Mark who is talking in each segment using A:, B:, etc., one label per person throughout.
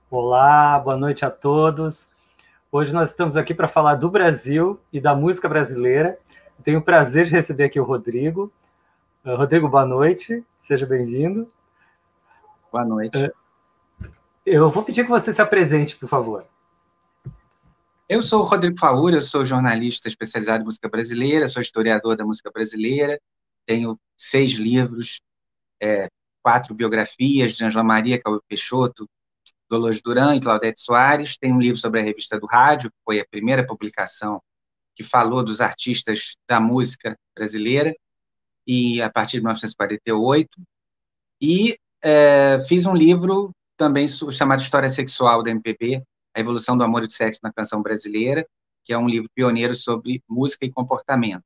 A: Olá, boa noite a todos. Hoje nós estamos aqui para falar do Brasil e da música brasileira. Tenho o prazer de receber aqui o Rodrigo. Rodrigo, boa noite, seja bem-vindo.
B: Boa noite.
A: Eu vou pedir que você se apresente, por favor.
B: Eu sou o Rodrigo Faúri, eu sou jornalista especializado em música brasileira, sou historiador da música brasileira, tenho 6 livros, 4 biografias de Ângela Maria, Cauê Peixoto, Dolores Duran e Claudete Soares, tenho um livro sobre a Revista do Rádio, que foi a primeira publicação que falou dos artistas da música brasileira, e a partir de 1948, e fiz um livro também chamado História Sexual da MPB, A Evolução do Amor e do Sexo na Canção Brasileira, que é um livro pioneiro sobre música e comportamento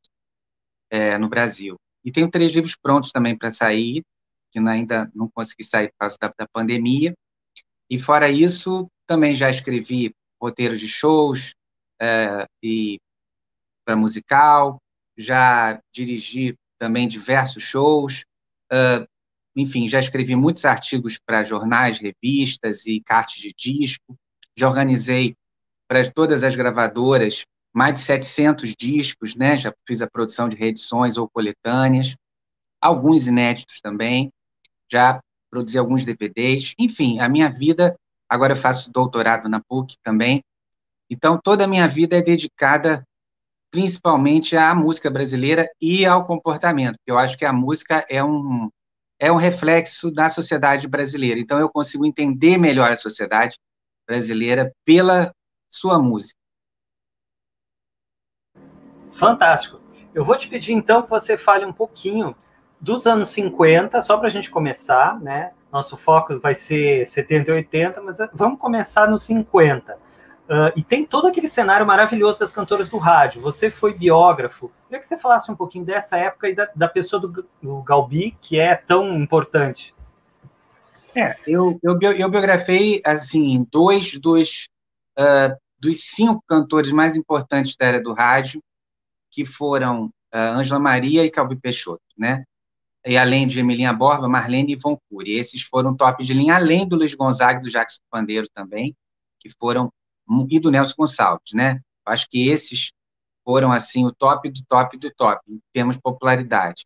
B: no Brasil. E tenho 3 livros prontos também para sair, que ainda não consegui sair por causa da pandemia. E fora isso, também já escrevi roteiros de shows e para musical, já dirigi também diversos shows, enfim, já escrevi muitos artigos para jornais, revistas e cartas de disco, já organizei para todas as gravadoras mais de 700 discos, né? Já fiz a produção de reedições ou coletâneas, alguns inéditos também, já produzi alguns DVDs, enfim, a minha vida, agora eu faço doutorado na PUC também, então toda a minha vida é dedicada principalmente à música brasileira e ao comportamento, porque eu acho que a música é um reflexo da sociedade brasileira. Então, eu consigo entender melhor a sociedade brasileira pela sua música.
A: Fantástico. Eu vou te pedir, então, que você fale um pouquinho dos anos 50, só para a gente começar, né? Nosso foco vai ser 70 e 80, mas vamos começar nos 50. E tem todo aquele cenário maravilhoso das cantoras do rádio. Você foi biógrafo. Queria que você falasse um pouquinho dessa época e da pessoa do Galbi, que é tão importante.
B: Eu biografei, assim, dos 5 cantores mais importantes da era do rádio, que foram Ângela Maria e Calbi Peixoto, né? E além de Emilinha Borba, Marlene e Ivon Cury. Esses foram top de linha, além do Luiz Gonzaga e do Jackson Pandeiro também, que foram, e do Nelson Gonçalves, né? Acho que esses foram, assim, o top do top do top, em termos de popularidade.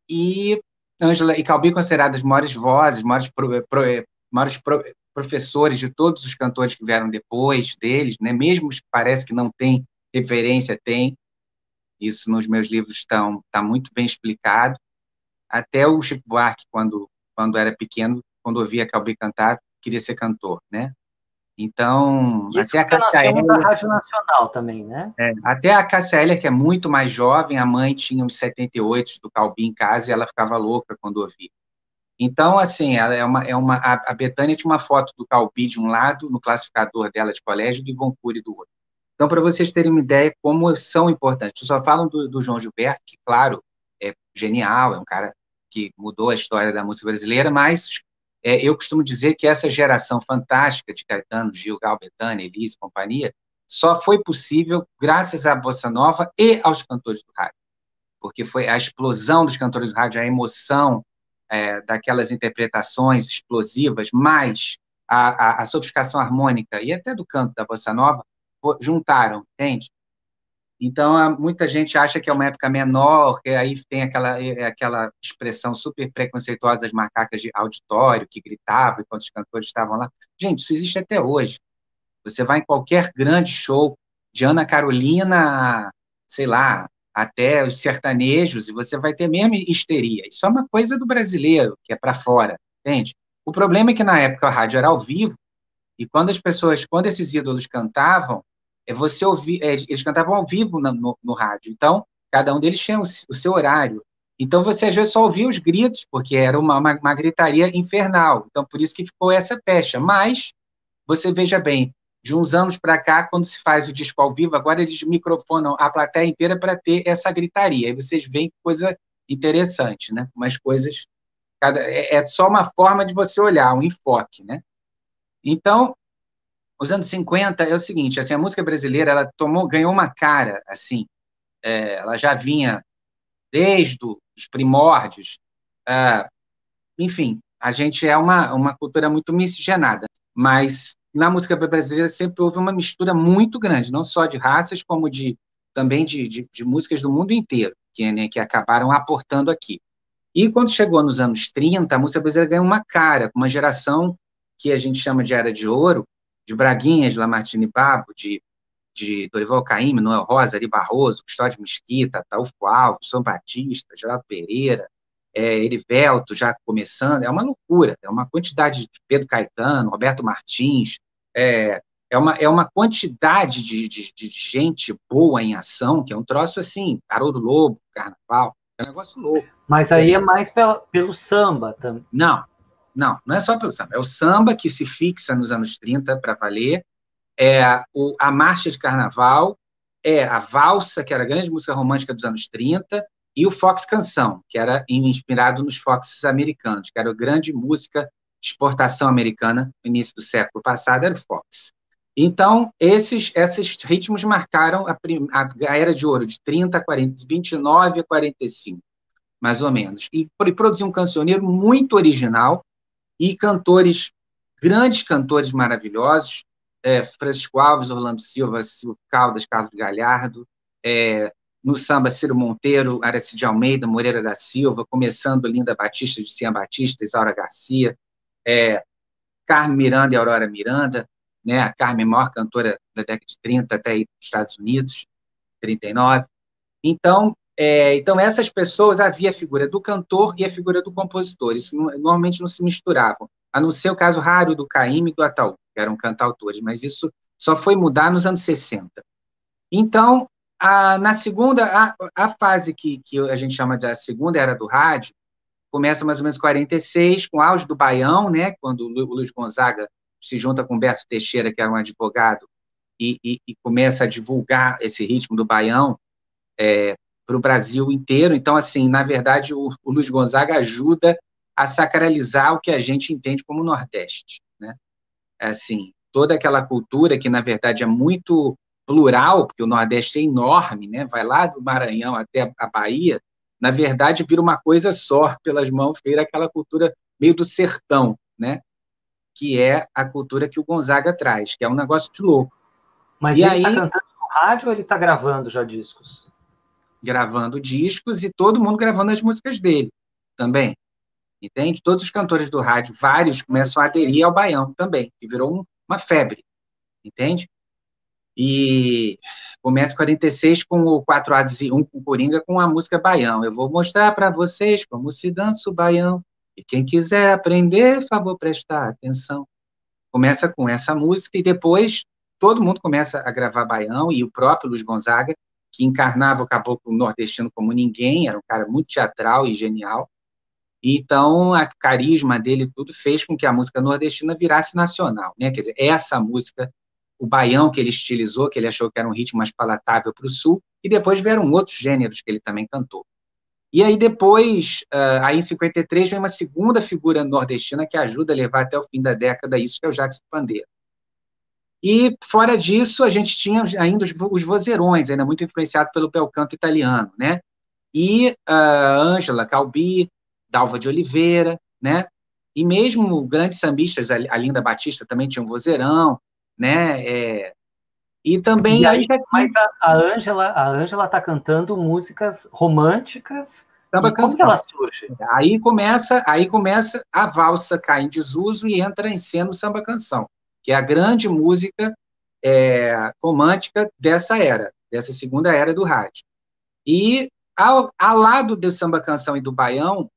B: E Ângela e Calbi consideradas as maiores vozes, professores de todos os cantores que vieram depois deles, né? Mesmo os que parece que não tem referência, tem. Isso nos meus livros está muito bem explicado. Até o Chico Buarque, quando era pequeno, quando ouvia Calbi cantar, queria ser cantor, né? Então,
A: Isso porque nós tínhamos a Rádio Nacional também, né?
B: Até a Cássia Eller, que é muito mais jovem, a mãe tinha uns 78 do Calbi em casa e ela ficava louca quando ouvia. Então, assim, ela a Bethânia tinha uma foto do Calbi de um lado, no classificador dela de colégio, e do Ivon Cury do outro. Então, para vocês terem uma ideia como são importantes. Só falam do João Gilberto, que, claro, é genial, é um cara que mudou a história da música brasileira, mas eu costumo dizer que essa geração fantástica de Caetano, Gil, Gal, Bethânia, Elis e companhia, só foi possível graças à Bossa Nova e aos cantores do rádio, porque foi a explosão dos cantores do rádio, a emoção daquelas interpretações explosivas, mais a sofisticação harmônica e até do canto da Bossa Nova, juntaram, entende? Então, muita gente acha que é uma época menor, que aí tem aquela expressão super preconceituosa das macacas de auditório, que gritavam enquanto os cantores estavam lá. Gente, isso existe até hoje. Você vai em qualquer grande show, de Ana Carolina, sei lá, até os sertanejos, e você vai ter a mesma histeria. Isso é uma coisa do brasileiro, que é para fora, entende? O problema é que na época a rádio era ao vivo, e quando esses ídolos cantavam, eles cantavam ao vivo no rádio. Então, cada um deles tinha o seu horário. Então, você às vezes só ouvia os gritos, porque era uma gritaria infernal. Então, por isso que ficou essa pecha. Mas, você veja bem, de uns anos para cá, quando se faz o disco ao vivo, agora eles microfonam a plateia inteira para ter essa gritaria. Aí vocês veem coisa interessante, né? Umas coisas. É só uma forma de você olhar, um enfoque, né? Então, os anos 50 é o seguinte, assim, a música brasileira ela ganhou uma cara, assim, ela já vinha desde os primórdios, enfim, a gente é uma cultura muito miscigenada, mas na música brasileira sempre houve uma mistura muito grande, não só de raças, como também de músicas do mundo inteiro, né, que acabaram aportando aqui. E quando chegou nos anos 30, a música brasileira ganhou uma cara, uma geração que a gente chama de Era de Ouro, de Braguinha, de Lamartine Babo, de Dorival Caymmi, Noel Rosa, Ari Barroso, Custódio Mesquita, Ataúfo Alves, São Batista, Geraldo Pereira, Erivelto já começando, é uma loucura, é uma quantidade de Pedro Caetano, Roberto Martins, é uma quantidade de gente boa em ação, que é um troço assim, Haroldo Lobo, Carnaval, é um negócio louco.
A: Mas aí é mais pelo samba também.
B: Não é só pelo samba, é o samba que se fixa nos anos 30 para valer, a marcha de carnaval, a valsa, que era a grande música romântica dos anos 30, e o fox canção, que era inspirado nos foxes americanos, que era a grande música de exportação americana no início do século passado, era o fox. Então, esses ritmos marcaram a Era de Ouro, de 30 a 40, de 29 a 45, mais ou menos. E produziu um cancioneiro muito original e grandes cantores maravilhosos, Francisco Alves, Orlando Silva, Silvio Caldas, Carlos Galhardo, no samba Ciro Monteiro, Aracide Almeida, Moreira da Silva, começando Linda Batista, de Cian Batista, Isaura Garcia, Carmen Miranda e Aurora Miranda, né? A Carmen, maior cantora da década de 30 até ir para os Estados Unidos, 39. Então, essas pessoas, havia a figura do cantor e a figura do compositor, isso normalmente não se misturavam, a não ser o caso raro do Caymmi e do Ataú, que eram cantautores, mas isso só foi mudar nos anos 60. Então, na segunda, a fase que a gente chama de a segunda era do rádio, começa mais ou menos em 46, com o auge do Baião, né, quando o Luiz Gonzaga se junta com o Berto Teixeira, que era um advogado, e começa a divulgar esse ritmo do Baião para o Brasil inteiro. Então, assim, na verdade, o Luiz Gonzaga ajuda a sacralizar o que a gente entende como Nordeste, né? Assim, toda aquela cultura que, na verdade, é muito plural, porque o Nordeste é enorme, né? Vai lá do Maranhão até a Bahia, na verdade, vira uma coisa só, pelas mãos, vira aquela cultura meio do sertão, né? Que é a cultura que o Gonzaga traz, que é um negócio de louco.
A: Mas ele está cantando no rádio ou ele está gravando já discos?
B: Gravando discos e todo mundo gravando as músicas dele também, entende? Todos os cantores do rádio, vários, começam a aderir ao Baião também, que virou uma febre, entende? E começa em 46 com o 4 Ases e 1 com o Coringa, com a música Baião. Eu vou mostrar para vocês como se dança o Baião, e quem quiser aprender, favor prestar atenção. Começa com essa música e depois todo mundo começa a gravar Baião, e o próprio Luiz Gonzaga, que encarnava o caboclo nordestino como ninguém, era um cara muito teatral e genial. Então, o carisma dele tudo fez com que a música nordestina virasse nacional, né? Quer dizer, essa música, o baião que ele estilizou, que ele achou que era um ritmo mais palatável para o sul, e depois vieram outros gêneros que ele também cantou. E aí depois, aí em 53, vem uma segunda figura nordestina que ajuda a levar até o fim da década isso, que é o Jackson Pandeiro. E, fora disso, a gente tinha ainda os vozeirões, ainda muito influenciado pelo bel canto italiano, né? E Ângela Calbi, Dalva de Oliveira, né? E mesmo grandes sambistas, a Linda Batista também tinha um vozeirão, né? E também...
A: Mas a Ângela está cantando músicas românticas.
B: Samba
A: como que ela surge?
B: Aí começa a valsa cair em desuso e entra em cena o samba canção, que é a grande música romântica dessa segunda era do rádio. E ao lado do samba canção e do baião,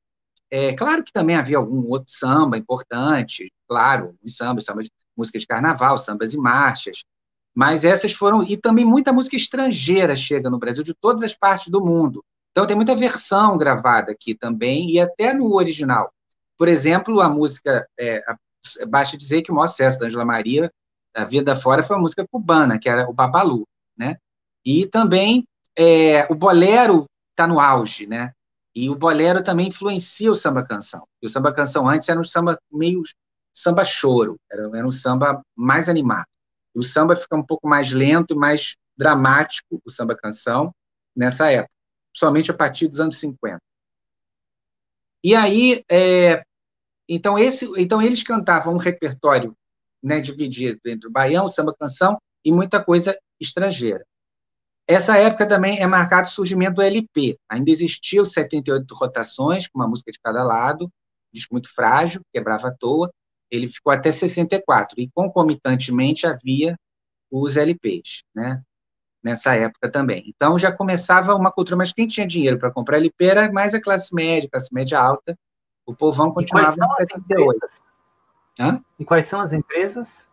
B: claro que também havia algum outro samba importante, claro, os sambas, música de carnaval, sambas e marchas, mas essas foram, e também muita música estrangeira chega no Brasil, de todas as partes do mundo. Então tem muita versão gravada aqui também, e até no original. Por exemplo, a música, basta dizer que o maior sucesso da Ângela Maria, A Vida Fora, foi a música cubana, que era o Babalu, né? E também o bolero está no auge, né? E o bolero também influencia o samba-canção. E o samba-canção antes era um samba meio samba-choro, era um samba mais animado. O samba fica um pouco mais lento e mais dramático, o samba-canção, nessa época, somente a partir dos anos 50. E aí, Então eles cantavam um repertório, né, dividido entre o baião, o samba-canção e muita coisa estrangeira. Essa época também é marcado o surgimento do LP. Ainda existia os 78 rotações, com uma música de cada lado, disco muito frágil, quebrava à toa. Ele ficou até 64, e concomitantemente havia os LPs, né? Nessa época também. Então já começava uma cultura, mas quem tinha dinheiro para comprar LP era mais a classe média alta. O povão
A: E quais
B: continuava
A: são
B: no
A: as
B: 78.
A: empresas?
B: Hã?
A: E quais são as empresas?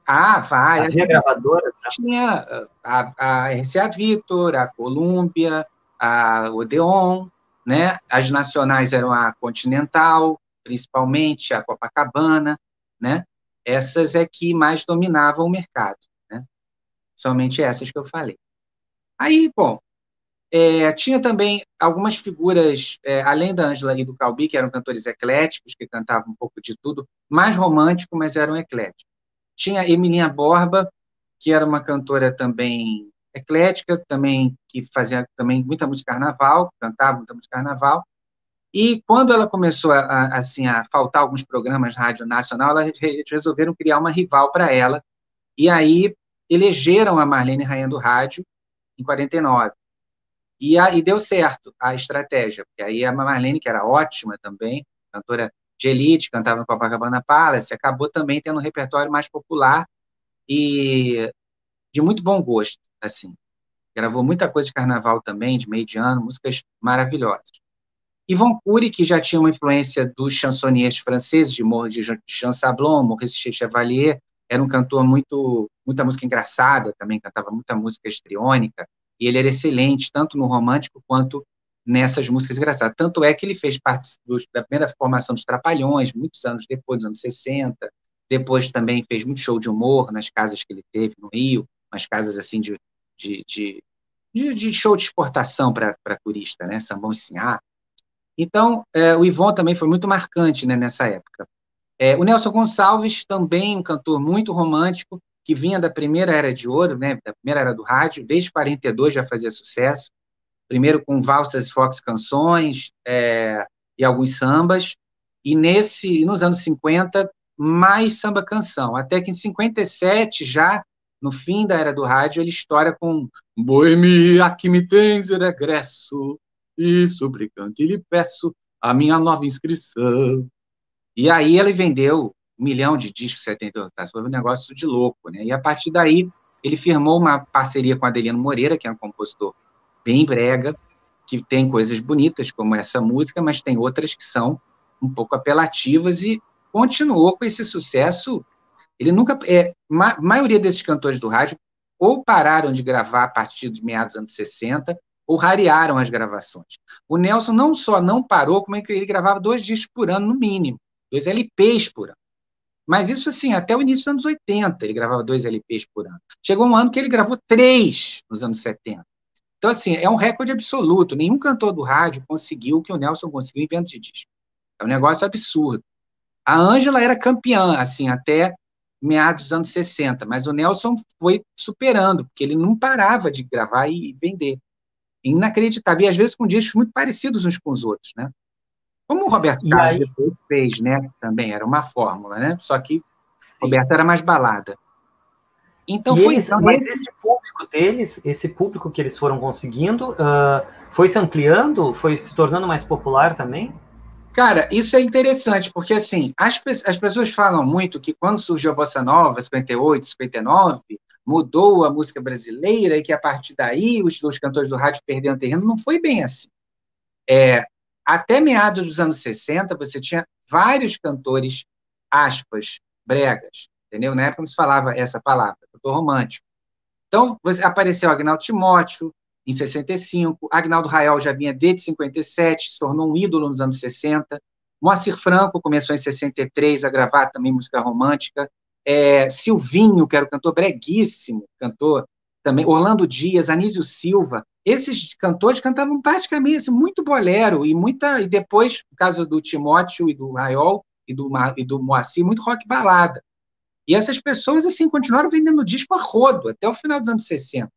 B: Várias.
A: Havia gravadoras, né?
B: Tinha a RCA Victor, a Columbia, a Odeon, né? As nacionais eram a Continental, principalmente a Copacabana, né? Essas é que mais dominavam o mercado, né? Somente essas que eu falei. Aí, bom, tinha também algumas figuras, além da Ângela e do Calbi, que eram cantores ecléticos, que cantavam um pouco de tudo, mais romântico, mas eram ecléticos. Tinha Emilinha Borba, que era uma cantora também eclética, também que fazia também muita música carnaval, cantava muita música carnaval. E quando ela começou assim, a faltar alguns programas de rádio nacional, eles resolveram criar uma rival para ela. E aí elegeram a Marlene Rainha do Rádio em 49. E deu certo a estratégia, porque aí a Marlene, que era ótima também, cantora de elite, cantava no Copacabana Palace, acabou também tendo um repertório mais popular e de muito bom gosto, assim. Gravou muita coisa de carnaval também, de meio de ano, músicas maravilhosas. Yvon Cury, que já tinha uma influência dos chansonniers franceses, de Jean Sablon, Maurice Chevalier, era um cantor muita música engraçada também, cantava muita música histriônica, e ele era excelente, tanto no romântico quanto nessas músicas engraçadas. Tanto é que ele fez parte da primeira formação dos Trapalhões, muitos anos depois, nos anos 60, depois também fez muito show de humor nas casas que ele teve no Rio, umas casas assim de, de, de show de exportação para turista, né? Sambão e Sinhá. Então, o Yvon também foi muito marcante, né, nessa época. O Nelson Gonçalves, também um cantor muito romântico, que vinha da primeira era de ouro, né, da primeira era do rádio, desde 42 já fazia sucesso, primeiro com valsas e fox canções, e alguns sambas, e nos anos 50, mais samba canção, até que em 57, já no fim da era do rádio, ele estoura com Boemia, aqui me tens de regresso, e suplicante lhe peço a minha nova inscrição. E aí ele vendeu 1 milhão de discos, 78, foi um negócio de louco, né? E a partir daí ele firmou uma parceria com Adelino Moreira, que é um compositor bem brega, que tem coisas bonitas como essa música, mas tem outras que são um pouco apelativas, e continuou com esse sucesso. Ele nunca, maioria desses cantores do rádio ou pararam de gravar a partir de meados dos anos 60, ou rarearam as gravações. O Nelson não só não parou, como é que ele gravava 2 discos por ano, no mínimo, 2 LPs por ano. Mas isso, assim, até o início dos anos 80, ele gravava 2 LPs por ano. Chegou um ano que ele gravou 3 nos anos 70. Então, assim, é um recorde absoluto. Nenhum cantor do rádio conseguiu o que o Nelson conseguiu em vendas de disco. É um negócio absurdo. A Ângela era campeã, assim, até meados dos anos 60, mas o Nelson foi superando, porque ele não parava de gravar e vender. Inacreditável. E às vezes com discos muito parecidos uns com os outros, né? Como o Roberto
A: E
B: Carlos
A: aí,
B: depois fez, né? Também era uma fórmula, né? Só que o
A: sim.
B: Roberto era mais balada. Então
A: E
B: foi
A: eles,
B: isso.
A: mas esse público deles, esse público que eles foram conseguindo, foi se ampliando, foi se tornando mais popular também?
B: Cara, isso é interessante, porque assim, as pessoas falam muito que quando surgiu a Bossa Nova, 58, 59, mudou a música brasileira e que a partir daí os cantores do rádio perderam terreno. Não foi bem assim. Até meados dos anos 60, você tinha vários cantores, aspas, bregas, entendeu? Na época não se falava essa palavra, cantor romântico. Então, apareceu Agnaldo Timóteo, em 65, Agnaldo Rayol já vinha desde 57, se tornou um ídolo nos anos 60, Moacir Franco começou em 63 a gravar também música romântica, Silvinho, que era o cantor breguíssimo, cantor também, Orlando Dias, Anísio Silva, esses cantores cantavam praticamente assim, muito bolero, e depois, no caso do Timóteo e do Rayol e do Moacir, muito rock balada. E essas pessoas, assim, continuaram vendendo disco a rodo, até o final dos anos 60.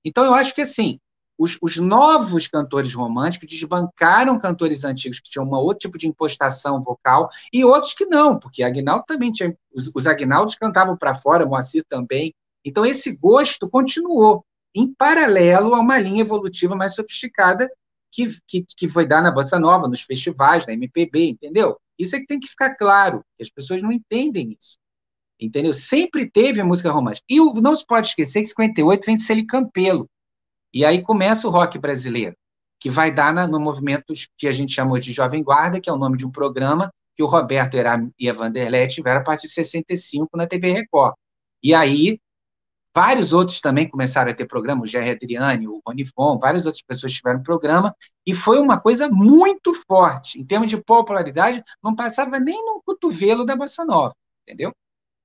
B: Então, eu acho que, assim, os novos cantores românticos desbancaram cantores antigos que tinham um outro tipo de impostação vocal e outros que não, porque Aguinaldo também tinha. Os Aguinaldos cantavam para fora, Moacir também. Então, esse gosto continuou, em paralelo a uma linha evolutiva mais sofisticada que foi dar na Bossa Nova, nos festivais, na MPB, entendeu? Isso é que tem que ficar claro, que as pessoas não entendem isso. Entendeu? Sempre teve a música romântica. E não se pode esquecer que 58 vem de Celi Campelo. E aí começa o rock brasileiro, que vai dar no movimento que a gente chamou de Jovem Guarda, que é o nome de um programa que o Roberto e a Vanderlei tiveram a partir de 65 na TV Record. E aí, vários outros também começaram a ter programa, o Jerry Adriani, o Rony Von, várias outras pessoas tiveram programa, e foi uma coisa muito forte. Em termos de popularidade, não passava nem no cotovelo da Bossa Nova, entendeu?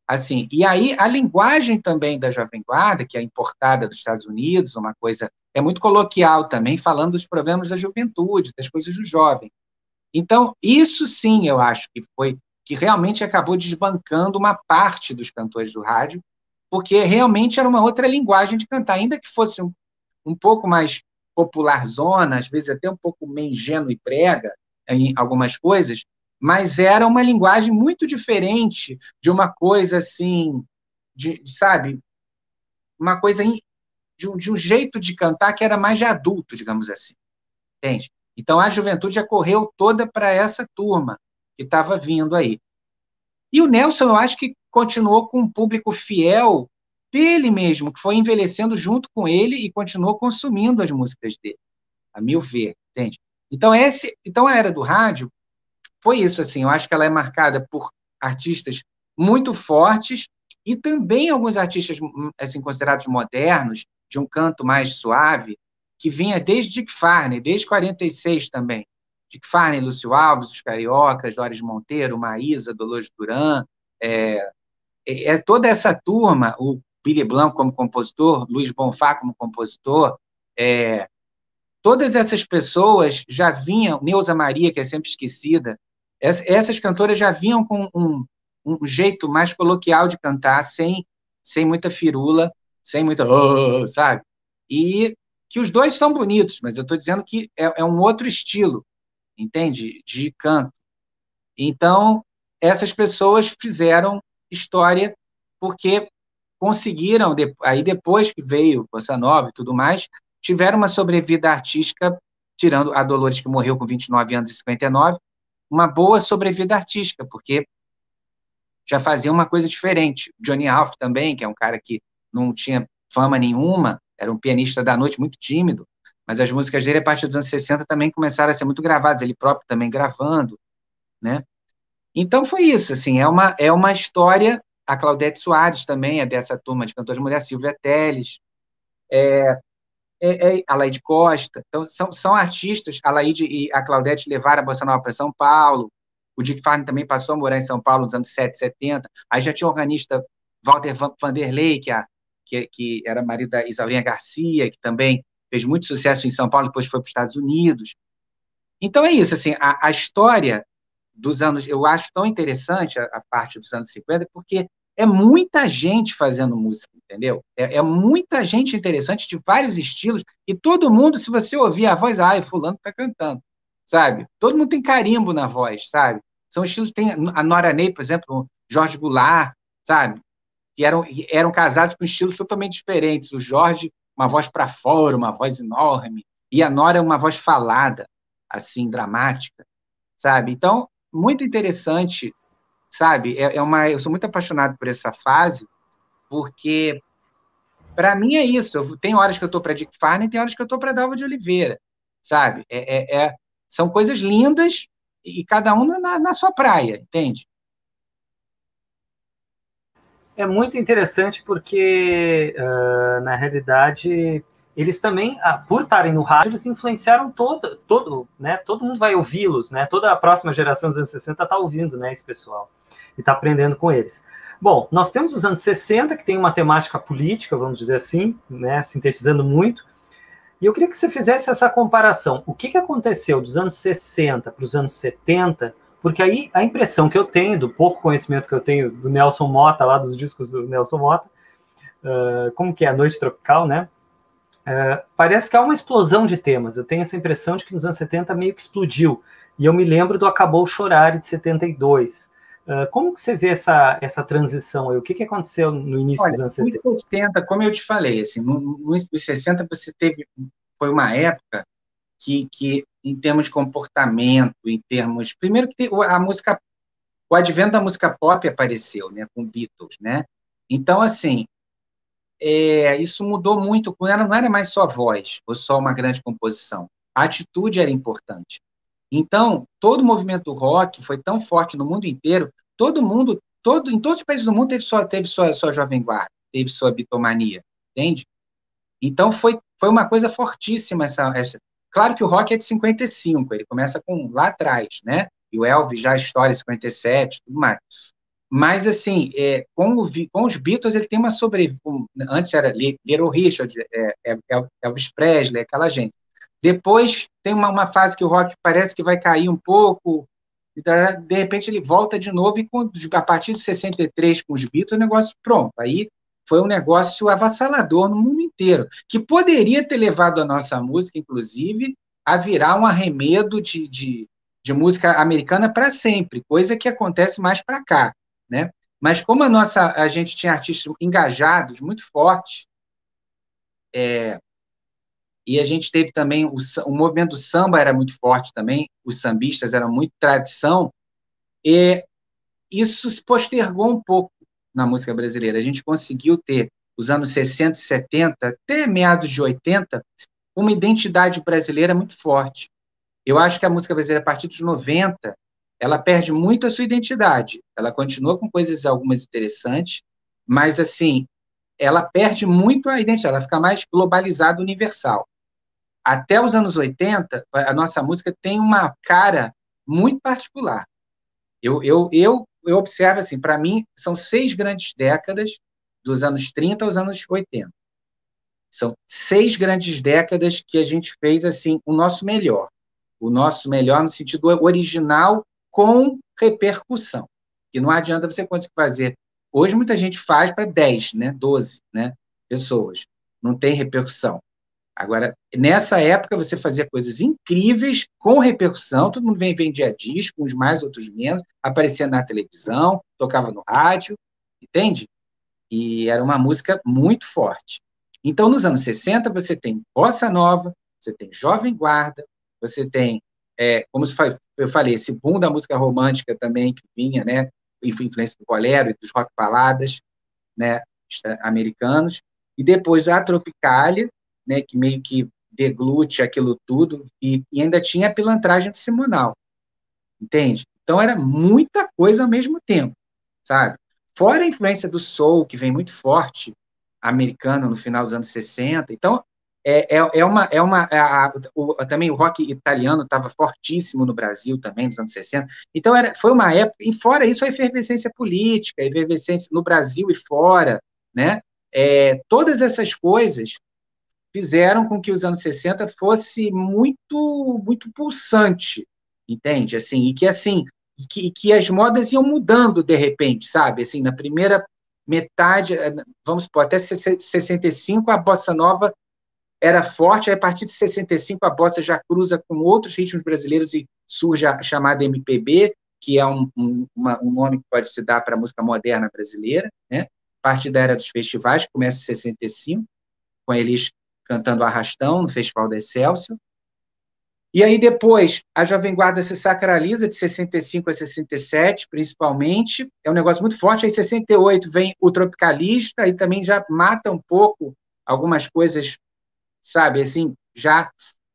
B: Assim, e aí a linguagem também da Jovem Guarda, que é importada dos Estados Unidos, uma coisa é muito coloquial também, falando dos problemas da juventude, das coisas do jovem. Então, isso sim, eu acho que foi que realmente acabou desbancando uma parte dos cantores do rádio, porque realmente era uma outra linguagem de cantar, ainda que fosse um pouco mais popularzona, às vezes até um pouco meio ingênuo e prega em algumas coisas, mas era uma linguagem muito diferente de uma coisa assim, sabe, uma coisa de um jeito de cantar que era mais de adulto, digamos assim, entende? Então a juventude já correu toda para essa turma que estava vindo aí. E o Nelson, eu acho que continuou com um público fiel dele mesmo, que foi envelhecendo junto com ele e continuou consumindo as músicas dele, a meu ver, entende? Então a era do rádio foi isso, assim, eu acho que ela é marcada por artistas muito fortes e também alguns artistas, assim, considerados modernos, de um canto mais suave, que vinha desde Dick Farney, desde 46 também. Dick Farney, Lúcio Alves, os Cariocas, Doris Monteiro, Maísa, Dolores Duran, toda essa turma, o Billy Blanco como compositor, Luiz Bonfá como compositor, todas essas pessoas já vinham, Neuza Maria, que é sempre esquecida, essas cantoras já vinham com um jeito mais coloquial de cantar, sem muita firula, sem muita, sabe? E que os dois são bonitos, mas eu estou dizendo que é um outro estilo, entende? De canto. Então, essas pessoas fizeram história porque conseguiram, aí depois que veio Bossa Nova e tudo mais, tiveram uma sobrevida artística, tirando a Dolores, que morreu com 29 anos e 59, uma boa sobrevida artística, porque já fazia uma coisa diferente. Johnny Alf também, que é um cara que não tinha fama nenhuma, era um pianista da noite muito tímido, mas as músicas dele, a partir dos anos 60, também começaram a ser muito gravadas, ele próprio também gravando, né? Então foi isso, assim, é uma história. A Claudete Soares também é dessa turma de cantores mulheres, Silvia Telles, a Laide Costa. Então, são artistas, a Laide e a Claudete levaram a Bossa Nova para São Paulo, o Dick Farney também passou a morar em São Paulo nos anos 70, 70. Aí já tinha o organista Walter Vanderlei, que era marido da Isaurinha Garcia, que também fez muito sucesso em São Paulo, depois foi para os Estados Unidos. Então é isso, assim, a história dos anos, eu acho tão interessante a parte dos anos 50, porque é muita gente fazendo música, entendeu? É muita gente interessante de vários estilos, e todo mundo, se você ouvir a voz, fulano está cantando, sabe? Todo mundo tem carimbo na voz, sabe? São estilos, tem a Nora Ney, por exemplo, o Jorge Goulart, sabe? Que eram casados com estilos totalmente diferentes. O Jorge, uma voz para fora, uma voz enorme, e a Nora, uma voz falada, assim, dramática, sabe? Então, muito interessante, sabe? Eu sou muito apaixonado por essa fase, porque, para mim, é isso. Tem horas que eu estou para Dick Farney, tem horas que eu estou para Dalva de Oliveira, sabe? São coisas lindas e cada uma na sua praia, entende?
A: É muito interessante porque, na realidade, eles também, por estarem no rádio, eles influenciaram né? Todo mundo vai ouvi-los, né? Toda a próxima geração dos anos 60 está ouvindo, né, esse pessoal, e está aprendendo com eles. Bom, nós temos os anos 60, que tem uma temática política, vamos dizer assim, né, sintetizando muito, e eu queria que você fizesse essa comparação. O que aconteceu dos anos 60 para os anos 70, porque aí a impressão que eu tenho, do pouco conhecimento que eu tenho do Nelson Motta, lá dos discos do Nelson Motta, como que é a Noite Tropical, né? Parece que há uma explosão de temas. Eu tenho essa impressão de que nos anos 70 meio que explodiu. E eu me lembro do Acabou Chorar, de 72. Como que você vê essa transição aí? O que aconteceu no início
B: Olha,
A: dos anos
B: nos
A: 70?
B: 60, como eu te falei, assim, no início dos 60 foi uma época que em termos de comportamento, em termos, primeiro que o advento da música pop apareceu, né, com Beatles, né? Então, assim, isso mudou muito, não era mais só voz, ou só uma grande composição. A atitude era importante. Então, todo o movimento rock foi tão forte no mundo inteiro, em todos os países do mundo teve sua Jovem Guarda, teve sua bitomania, entende? Então, foi uma coisa fortíssima Claro que o rock é de 55, ele começa lá atrás, né? E o Elvis já estoura em 57, tudo mais. Mas, assim, com os Beatles, ele tem uma antes era Little Richard, Elvis Presley, aquela gente. Depois tem uma fase que o rock parece que vai cair um pouco, e de repente ele volta de novo, e a partir de 63, com os Beatles, o negócio pronto. Aí foi um negócio avassalador no mundo inteiro, que poderia ter levado a nossa música, inclusive, a virar um arremedo de música americana para sempre, coisa que acontece mais para cá, né? Mas como a gente tinha artistas engajados, muito fortes, e a gente teve também o movimento do samba era muito forte também, os sambistas eram muito tradição, e isso se postergou um pouco na música brasileira. A gente conseguiu ter, os anos 60 e 70, até meados de 80, uma identidade brasileira muito forte. Eu acho que a música brasileira, a partir dos 90, ela perde muito a sua identidade. Ela continua com coisas algumas interessantes, mas, assim, ela perde muito a identidade, ela fica mais globalizada, universal. Até os anos 80, a nossa música tem uma cara muito particular. Eu observo, assim, para mim, são 6 grandes décadas, dos anos 30 aos anos 80. São 6 grandes décadas que a gente fez, assim, o nosso melhor. O nosso melhor no sentido original, com repercussão. Que não adianta você conseguir fazer. Hoje, muita gente faz para 10, né, 12, né, pessoas. Não tem repercussão. Agora, nessa época, você fazia coisas incríveis, com repercussão, todo mundo vendia disco, uns mais, outros menos, aparecia na televisão, tocava no rádio, entende? E era uma música muito forte. Então, nos anos 60, você tem bossa nova, você tem jovem guarda, você tem, como eu falei, esse boom da música romântica também, que vinha, né, influência do bolero e dos rock baladas, né, americanos, e depois a Tropicália, né, que meio que deglute aquilo tudo, e ainda tinha a pilantragem do Simonal, entende? Então era muita coisa ao mesmo tempo, sabe? Fora a influência do soul, que vem muito forte, americano no final dos anos 60. Então, também o rock italiano estava fortíssimo no Brasil também, nos anos 60. Então, foi uma época, e fora isso, a efervescência política, a efervescência no Brasil e fora, né? Todas essas coisas fizeram com que os anos 60 fosse muito, muito pulsante, entende? Assim, e que as modas iam mudando de repente, sabe? Assim, na primeira metade, vamos supor, até 65 a bossa nova era forte, aí a partir de 65 a bossa já cruza com outros ritmos brasileiros e surge a chamada MPB, que é um nome que pode se dar para a música moderna brasileira, né? A partir da era dos festivais, que começa em 65, com eles cantando Arrastão, no Festival da Excelsior. E aí depois a Jovem Guarda se sacraliza de 65 a 67, principalmente. É um negócio muito forte. Aí em 68 vem o Tropicalista, e também já mata um pouco algumas coisas, sabe, assim, já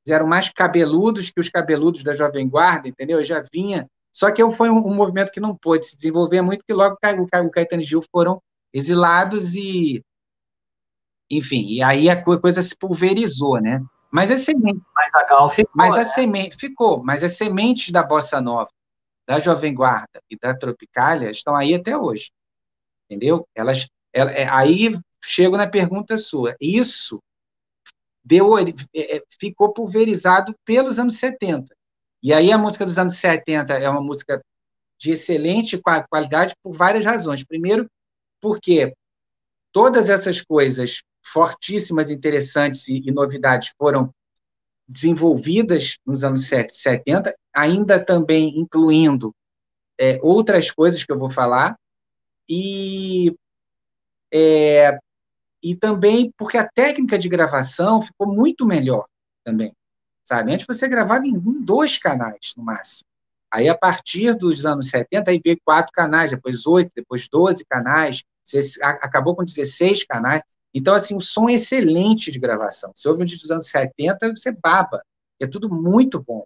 B: eram mais cabeludos que os cabeludos da Jovem Guarda, entendeu? Já vinha. Só que foi um movimento que não pôde se desenvolver muito, porque logo o Caetano e Gil foram exilados e, enfim, e aí a coisa se pulverizou, né? Mas a semente,
A: Mas a Gal ficou,
B: mas a
A: né?
B: semente ficou, mas as sementes da Bossa Nova, da Jovem Guarda e da Tropicália estão aí até hoje, entendeu? Aí chego na pergunta sua. Isso ficou pulverizado pelos anos 70. E aí a música dos anos 70 é uma música de excelente qualidade por várias razões. Primeiro, porque todas essas coisas fortíssimas, interessantes e novidades foram desenvolvidas nos anos 70, ainda também incluindo outras coisas que eu vou falar, e, e também porque a técnica de gravação ficou muito melhor também, sabe? Antes você gravava em 2 canais, no máximo. Aí, a partir dos anos 70, aí veio 4 canais, depois 8, depois 12 canais, você acabou com 16 canais. Então, assim, o som é excelente de gravação. Você ouve um disco dos anos 70, você baba. É tudo muito bom.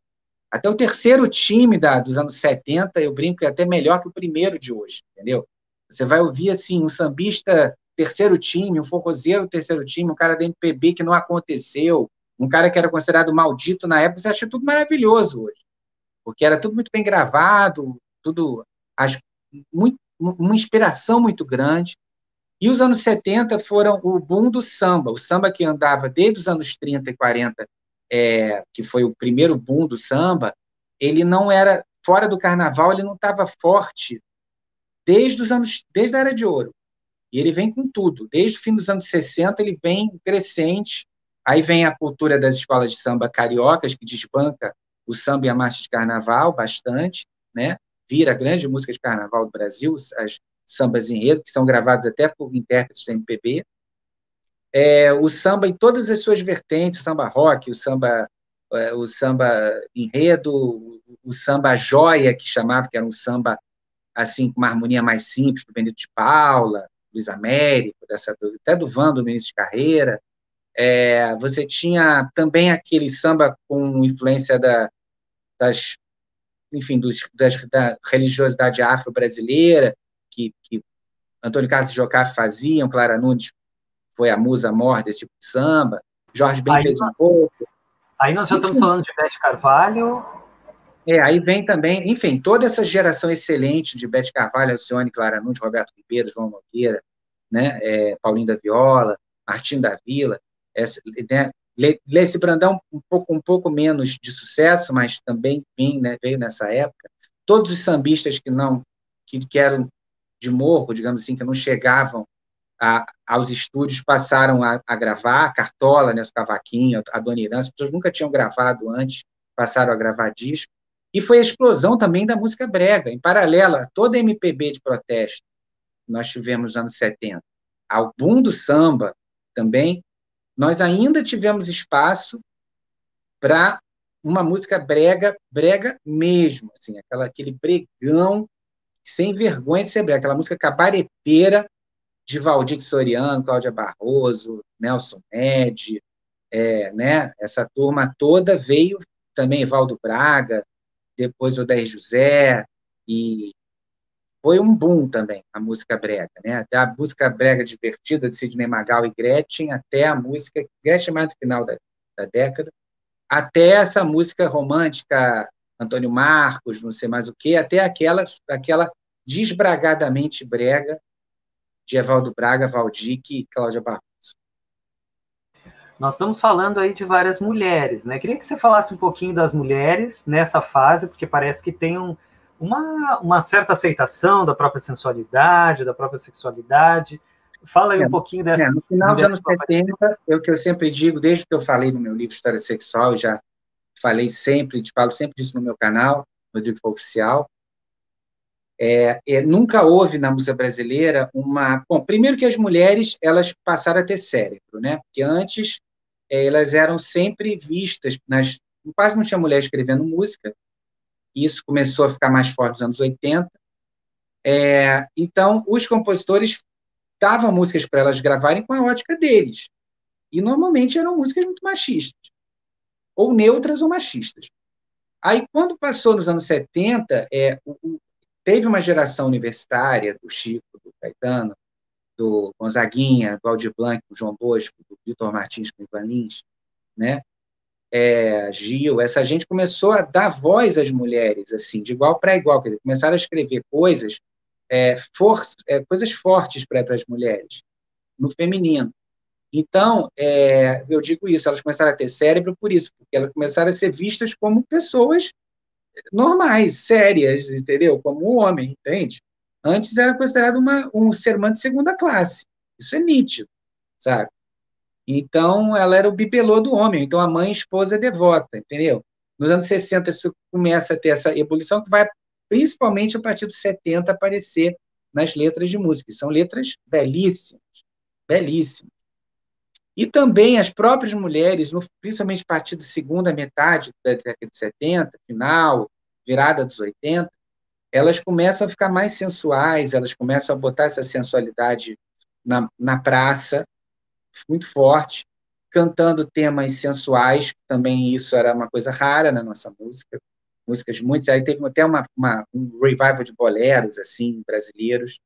B: Até o terceiro time dos anos 70, eu brinco, é até melhor que o primeiro de hoje, entendeu? Você vai ouvir, assim, um sambista terceiro time, um forrozeiro terceiro time, um cara da MPB que não aconteceu, um cara que era considerado maldito na época, você acha tudo maravilhoso hoje, porque era tudo muito bem gravado, tudo, uma inspiração muito grande. E os anos 70 foram o boom do samba, o samba que andava desde os anos 30 e 40, que foi o primeiro boom do samba, ele não era, fora do carnaval, ele não estava forte desde a Era de Ouro. E ele vem com tudo. Desde o fim dos anos 60, ele vem crescente. Aí vem a cultura das escolas de samba cariocas, que desbanca o samba e a marcha de carnaval bastante, né? Vira a grande música de carnaval do Brasil, as sambas enredo, que são gravados até por intérpretes da MPB. O samba em todas as suas vertentes, o samba rock, o samba enredo, o samba joia, que chamava, que era um samba assim, com uma harmonia mais simples, do Benito de Paula, Luiz Américo, até do Vando no início de carreira. Você tinha também aquele samba com influência enfim, da religiosidade afro-brasileira, que Antônio Carlos e Jocafe faziam, Clara Nunes foi a musa mor desse tipo de samba, Jorge Ben fez um pouco.
A: Aí nós já estamos falando de Bete Carvalho.
B: Aí vem também, enfim, toda essa geração excelente de Bete Carvalho, Alcione, Clara Nunes, Roberto Ribeiro, João Nogueira, né, Paulinho da Viola, Martim da Vila, né, Leci Brandão um pouco menos de sucesso, mas também veio nessa época. Todos os sambistas que eram de morro, digamos assim, que não chegavam aos estúdios, passaram a gravar, a Cartola, né, o Cavaquinho, a Dona Irã, as pessoas nunca tinham gravado antes, passaram a gravar disco. E foi a explosão também da música brega, em paralelo a toda a MPB de protesto que nós tivemos nos anos 70. Ao boom do samba também, nós ainda tivemos espaço para uma música brega, brega mesmo, assim, aquele bregão sem vergonha de ser brega, aquela música cabareteira de Valdir Soriano, Cláudia Barroso, Nelson Ned, né? Essa turma toda veio também, Valdo Braga, depois o Odair José, e foi um boom também a música brega, né? Da música brega divertida de Sidney Magal e Gretchen, até a música, Gretchen mais no final da década, até essa música romântica, Antônio Marcos, não sei mais o quê, até aquela desbragadamente brega de Evaldo Braga, Valdir e Cláudia Barroso.
A: Nós estamos falando aí de várias mulheres, né? Queria que você falasse um pouquinho das mulheres nessa fase, porque parece que tem uma certa aceitação da própria sensualidade, da própria sexualidade. Fala aí um pouquinho dessa.
B: No final dos anos 70, é o que eu sempre digo, desde que eu falei no meu livro História Sexual, já falo sempre disso no meu canal, Rodrigo Oficial. Nunca houve na música brasileira Bom, primeiro que as mulheres elas passaram a ter cérebro, né? Porque antes elas eram sempre vistas quase não tinha mulher escrevendo música. Isso começou a ficar mais forte nos anos 80. Então, os compositores davam músicas para elas gravarem com a ótica deles. E normalmente eram músicas muito machistas, ou neutras ou machistas. Aí, quando passou nos anos 70, teve uma geração universitária, do Chico, do Caetano, do Gonzaguinha, do Aldir Blanc, do João Bosco, do Vitor Martins com o Ivan Lins, né? Gil, essa gente começou a dar voz às mulheres, assim, de igual para igual, quer dizer, começaram a escrever coisas, coisas fortes para as mulheres, no feminino. Então, eu digo isso, elas começaram a ter cérebro por isso, porque elas começaram a ser vistas como pessoas normais, sérias, entendeu? Como um homem, entende? Antes era considerado um ser humano de segunda classe. Isso é nítido, sabe? Então, ela era o bibelô do homem, então a mãe esposa devota, entendeu? Nos anos 60, isso começa a ter essa ebulição, que vai, principalmente a partir dos 70, aparecer nas letras de música. São letras belíssimas, belíssimas. E também as próprias mulheres, principalmente a partir da segunda metade da década de 70, final, virada dos 80, elas começam a ficar mais sensuais, elas começam a botar essa sensualidade na praça, muito forte, cantando temas sensuais, também isso era uma coisa rara na nossa música, músicas muito... Aí teve até um revival de boleros, assim, brasileiros,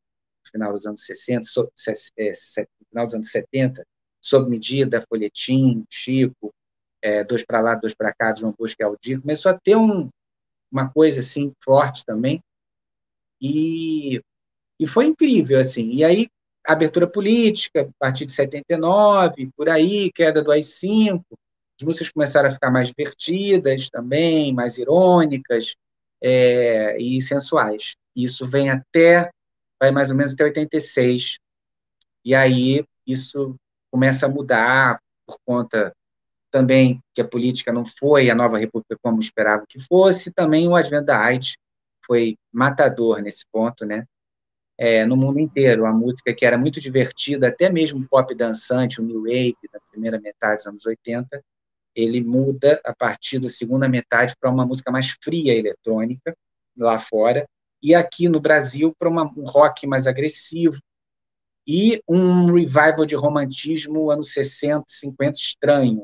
B: no final dos anos 60, no final dos anos 70, Sob Medida, Folhetim, Chico, Dois para Lá, Dois para Cá, João Bosco e Aldir, começou a ter uma coisa assim forte também, e foi incrível, assim. E aí, abertura política, a partir de 79, por aí, queda do AI-5, as músicas começaram a ficar mais divertidas também, mais irônicas, e sensuais. Isso vai mais ou menos até 86, e aí isso começa a mudar por conta também que a política não foi a nova república como esperava que fosse, também o advento da AIDS foi matador nesse ponto, né? No mundo inteiro. A música que era muito divertida, até mesmo o pop dançante, o New Wave, da primeira metade dos anos 80, ele muda a partir da segunda metade para uma música mais fria, eletrônica, lá fora, e aqui no Brasil para um rock mais agressivo, e um revival de romantismo anos 60, 50 estranho,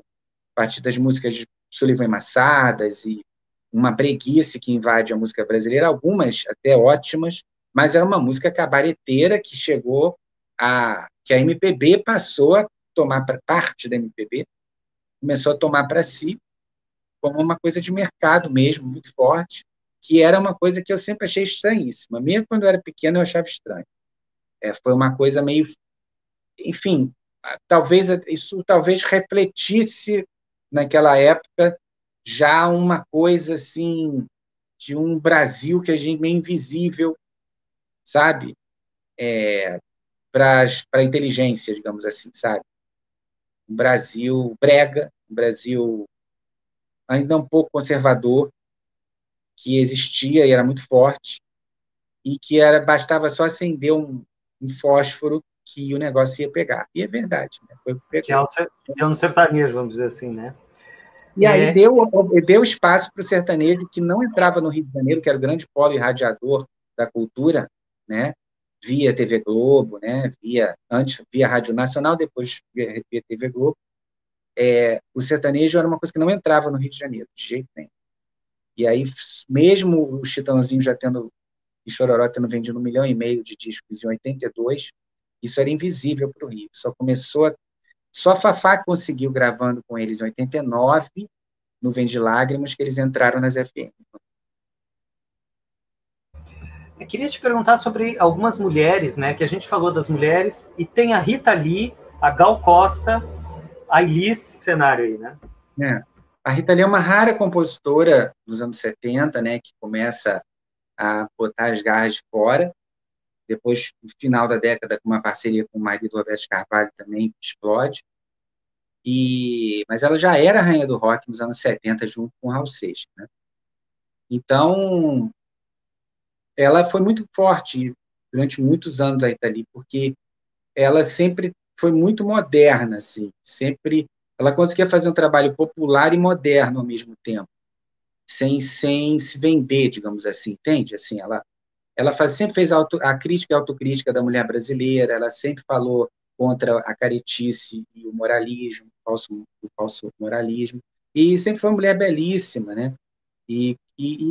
B: a partir das músicas de Sullivan e Massadas e uma preguiça que invade a música brasileira, algumas até ótimas, mas era uma música cabareteira que que a MPB passou a tomar parte da MPB, começou a tomar para si como uma coisa de mercado mesmo, muito forte, que era uma coisa que eu sempre achei estranhíssima. Mesmo quando eu era pequeno, eu achava estranho. Foi uma coisa meio... Enfim, isso talvez refletisse, naquela época, já uma coisa assim de um Brasil que a gente meio invisível, sabe? Para a inteligência, digamos assim, sabe? Um Brasil brega, um Brasil ainda um pouco conservador, que existia e era muito forte, e que bastava só acender um fósforo que o negócio ia pegar. E é verdade, né? Foi o que
A: Que
B: pegou.
A: é um sertanejo, vamos dizer assim, né?
B: E aí deu espaço para o sertanejo, que não entrava no Rio de Janeiro, que era o grande polo irradiador da cultura, né? Via TV Globo, né? Antes via Rádio Nacional, depois via TV Globo. O sertanejo era uma coisa que não entrava no Rio de Janeiro, de jeito nenhum. E aí, mesmo o Chitãozinho e Chororó tendo vendido 1,5 milhão de discos em 82, isso era invisível para o Rio. Só Fafá conseguiu, gravando com eles em 89, no Vem de Lágrimas, que eles entraram nas FM.
A: Eu queria te perguntar sobre algumas mulheres, né? Que a gente falou das mulheres, e tem a Rita Lee, a Gal Costa, a Elis, cenário aí, né?
B: A Rita Lee é uma rara compositora dos anos 70, né? Que começa a botar as garras de fora. Depois, no final da década, com uma parceria com o marido Roberto Carvalho, também explode. Mas ela já era rainha do rock nos anos 70, junto com o Raul Seixas, né? Então, ela foi muito forte durante muitos anos, a Rita Lee, porque ela sempre foi muito moderna, assim, sempre ela conseguia fazer um trabalho popular e moderno ao mesmo tempo, sem se vender, digamos assim, entende? Assim, sempre fez a crítica e a autocrítica da mulher brasileira, ela sempre falou contra a caretice e o moralismo, o falso moralismo, e sempre foi uma mulher belíssima, né? E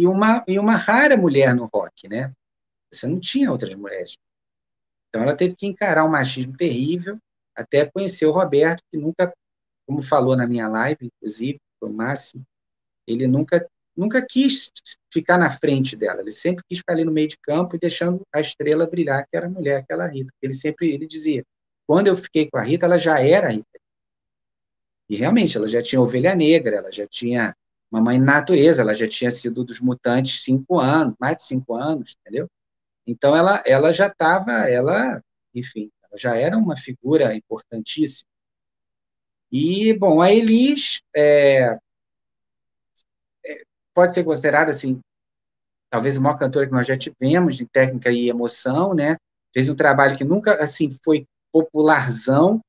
B: uma rara mulher no rock, né? Você não tinha outras mulheres. Então ela teve que encarar um machismo terrível até conhecer o Roberto, que nunca, como falou na minha live, inclusive, foi o máximo, ele nunca quis ficar na frente dela, ele sempre quis ficar ali no meio de campo e deixando a estrela brilhar, que era a mulher, aquela Rita. Ele dizia, quando eu fiquei com a Rita, ela já era a Rita. E realmente, ela já tinha Ovelha Negra, ela já tinha Mamãe Natureza, ela já tinha sido dos Mutantes 5 anos, mais de 5 anos, entendeu? Então, ela já estava, enfim, ela já era uma figura importantíssima. E, bom, a Elis pode ser considerada, assim, talvez a maior cantora que nós já tivemos de técnica e emoção, né? Fez um trabalho que nunca, assim, foi popularzão.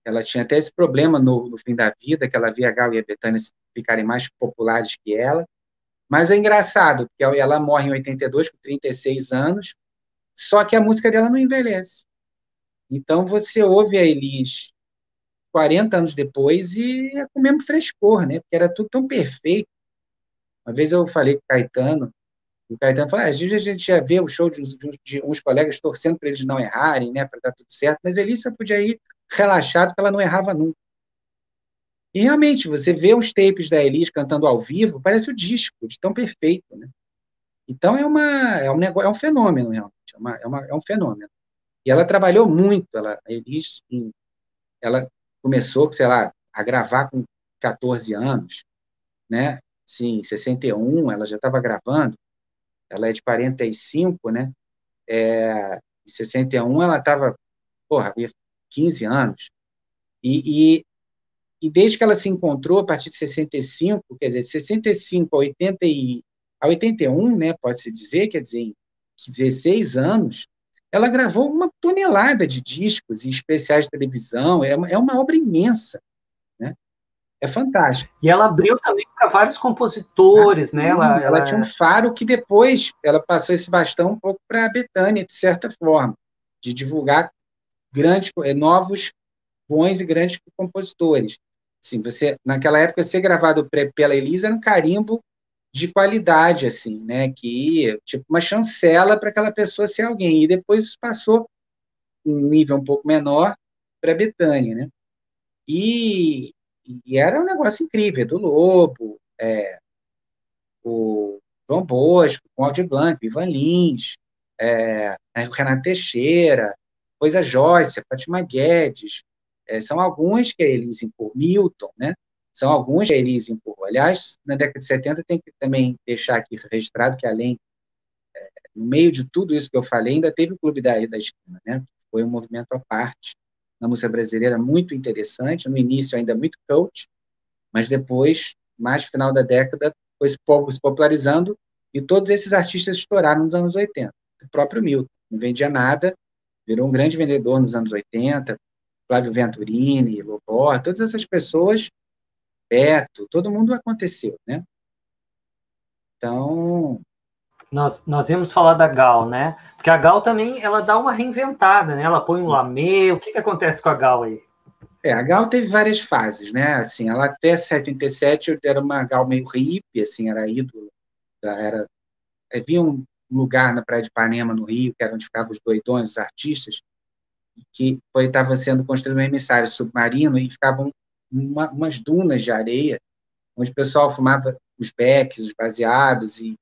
B: Ela tinha até esse problema no fim da vida, que ela via a Gal e a Bethânia ficarem mais populares que ela. Mas é engraçado, porque ela morre em 82, com 36 anos, só que a música dela não envelhece. Então, você ouve a Elis 40 anos depois e é com o mesmo frescor, né? Porque era tudo tão perfeito. Uma vez eu falei com o Caetano falou, às vezes a gente já vê o show de uns colegas torcendo para eles não errarem, né? Para dar tudo certo, mas a Elis podia ir relaxado, porque ela não errava nunca. E realmente, você vê os tapes da Elis cantando ao vivo, parece o disco, de tão perfeito, né? Então é um negócio, é um fenômeno, realmente, é um fenômeno. E ela trabalhou muito, a Elis, ela começou, sei lá, a gravar com 14 anos, né? Sim, em 61 ela já estava gravando, ela é de 45, né? Em 61 ela estava, porra, havia 15 anos. E, e desde que ela se encontrou, a partir de 65, quer dizer, de 65 a 81, né, pode-se dizer, quer dizer, em 16 anos, ela gravou uma tonelada de discos e especiais de televisão, é uma obra imensa, né? É fantástico.
A: E ela abriu também para vários compositores, né?
B: Ela tinha um faro que depois ela passou esse bastão um pouco para a Bethânia, de certa forma, de divulgar novos, bons e grandes compositores. Assim, naquela época, ser gravado pela Elisa era um carimbo de qualidade, assim, né? Que tipo uma chancela para aquela pessoa ser alguém. E depois isso passou um nível um pouco menor para a Bethânia, né? E, e era um negócio incrível, do Lobo, o João Bosco, com Aldir Blanc, Ivan Lins, o Renato Teixeira, Coisa Joyce, a Fátima Guedes, são alguns que a Elise empurrou, Milton, né? São alguns que a Elise empurrou. Aliás, na década de 70 tem que também deixar aqui registrado que além, no meio de tudo isso que eu falei, ainda teve o Clube da Esquina, né? Foi um movimento à parte na música brasileira muito interessante, no início ainda muito coach, mas depois, mais no final da década, foi se popularizando e todos esses artistas estouraram nos anos 80. O próprio Milton não vendia nada, virou um grande vendedor nos anos 80, Flávio Venturini, Lobor, todas essas pessoas, Beto, todo mundo aconteceu, né? Então,
A: nós íamos falar da Gal, né? Porque a Gal também ela dá uma reinventada, né? Ela põe um lamê. O que acontece com a Gal aí?
B: a Gal teve várias fases, né? Assim, ela até 77 era uma Gal meio hippie, assim, era ídolo, havia um lugar na Praia de Ipanema, no Rio, que era onde ficavam os doidões, os artistas, que estava sendo construído um emissário submarino e ficavam umas dunas de areia, onde o pessoal fumava os beques, os baseados, e,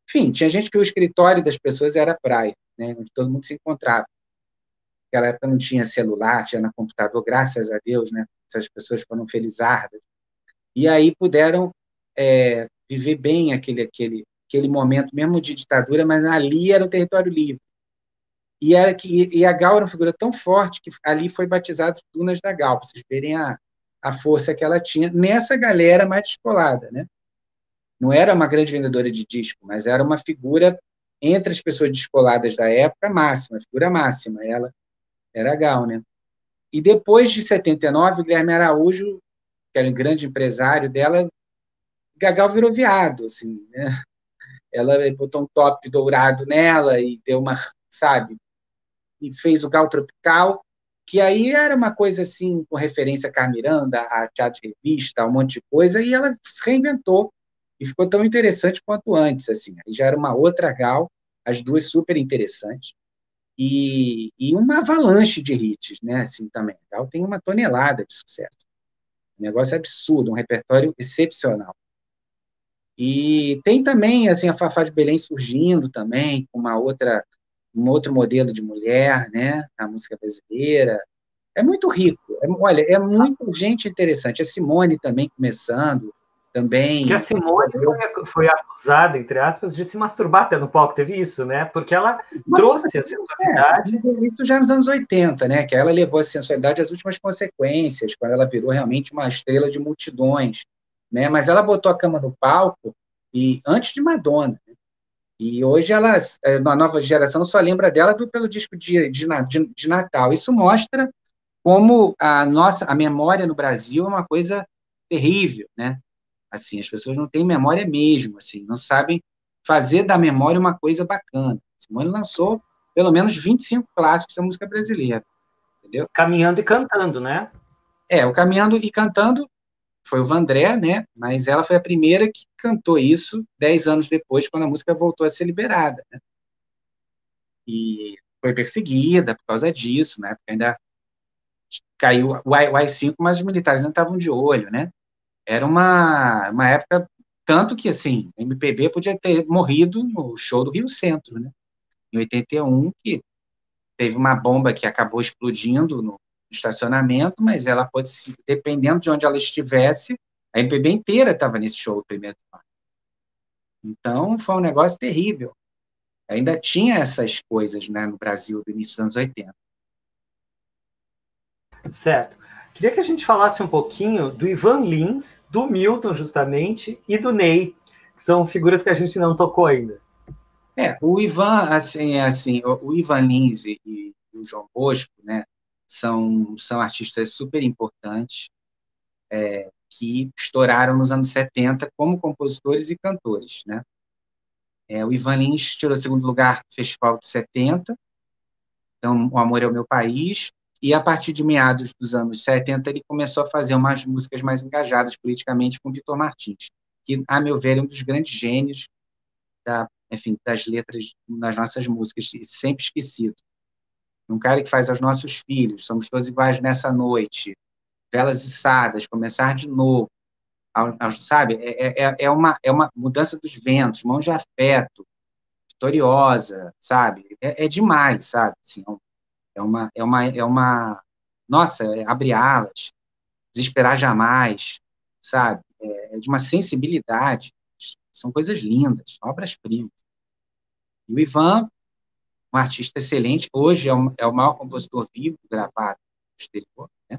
B: enfim, tinha gente que o escritório das pessoas era a praia, né, onde todo mundo se encontrava. Naquela época não tinha celular, tinha no computador, graças a Deus, né, essas pessoas foram felizardas. E aí puderam viver bem aquele momento, mesmo de ditadura, mas ali era o território livre. E a Gal era uma figura tão forte que ali foi batizado Dunas da Gal, para vocês verem a força que ela tinha nessa galera mais descolada, né? Não era uma grande vendedora de disco, mas era uma figura entre as pessoas descoladas da época máxima, a figura máxima, ela era a Gal, né? E depois de 79, Guilherme Araújo, que era um grande empresário dela, Gal virou viado, assim, né? Ela botou um top dourado nela e deu uma, sabe, e fez o Gal Tropical, que aí era uma coisa assim, com referência a Carmiranda, a teatro de revista, um monte de coisa, e ela se reinventou e ficou tão interessante quanto antes, assim. Aí já era uma outra Gal, as duas super interessantes, e uma avalanche de hits, né, assim também. A Gal tem uma tonelada de sucesso. Um negócio absurdo, um repertório excepcional. E tem também assim a Fafá de Belém surgindo também, com um outro modelo de mulher, né, na música brasileira. É muito rico. Olha, é muita gente interessante. A Simone também começando. também.
A: Porque a Simone foi acusada, entre aspas, de se masturbar até no palco, teve isso, né? Porque ela trouxe a sensualidade.
B: Isso já nos anos 80, né? Que ela levou a sensualidade às últimas consequências, quando ela virou realmente uma estrela de multidões, né? Mas ela botou a cama no palco e antes de Madonna. E hoje ela, na nova geração, só lembra dela pelo disco de Natal. Isso mostra como a memória no Brasil é uma coisa terrível, né? Assim, as pessoas não têm memória mesmo, assim, não sabem fazer da memória uma coisa bacana. Simone lançou pelo menos 25 clássicos da música brasileira, entendeu?
A: Caminhando e cantando, né?
B: O Caminhando e Cantando foi o Vandré, né? Mas ela foi a primeira que cantou isso 10 anos depois, quando a música voltou a ser liberada, né? E foi perseguida por causa disso, né? Porque ainda caiu o AI-5, mas os militares não estavam de olho, né? Era uma época, tanto que, assim, a MPB podia ter morrido no show do Rio Centro, né? Em 81, que teve uma bomba que acabou explodindo no estacionamento, mas ela pode, dependendo de onde ela estivesse, a MPB inteira estava nesse show primeiro de maio. Então, foi um negócio terrível. Ainda tinha essas coisas, né, no Brasil do início dos anos 80.
A: Certo. Queria que a gente falasse um pouquinho do Ivan Lins, do Milton, justamente, e do Ney, que são figuras que a gente não tocou ainda.
B: O Ivan, o Ivan Lins e o João Bosco, né, são artistas super importantes, que estouraram nos anos 70 como compositores e cantores, né? O Ivan Lins tirou segundo lugar no Festival de 70, então O Amor é o Meu País, e a partir de meados dos anos 70 ele começou a fazer umas músicas mais engajadas politicamente com Vitor Martins, que, a meu ver, é um dos grandes gênios das letras nas nossas músicas, sempre esquecido. Um cara que faz aos nossos filhos, somos todos iguais nessa noite, velas içadas, começar de novo, sabe? É uma mudança dos ventos, mãos de afeto, vitoriosa, sabe? É demais, sabe? Assim, nossa, abre alas, desesperar jamais, sabe? É de uma sensibilidade, são coisas lindas, obras-primas. E o Ivan, um artista excelente, hoje é o maior compositor vivo gravado no exterior, né?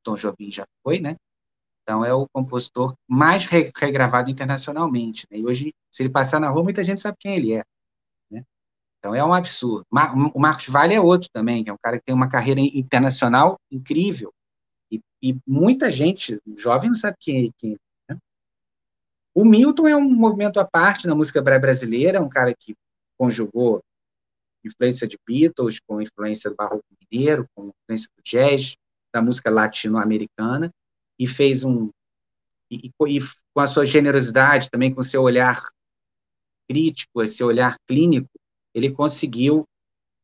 B: Tom Jobim já foi, né? Então, é o compositor mais regravado internacionalmente, né? E hoje, se ele passar na rua, muita gente sabe quem ele é, né? Então, é um absurdo. O Marcos Valle é outro também, que é um cara que tem uma carreira internacional incrível. E muita gente jovem não sabe quem é, né? O Milton é um movimento à parte na música brasileira, um cara que conjugou influência de Beatles, com influência do barroco mineiro, com influência do jazz, da música latino-americana, e fez e com a sua generosidade, também com o seu olhar crítico, esse olhar clínico, ele conseguiu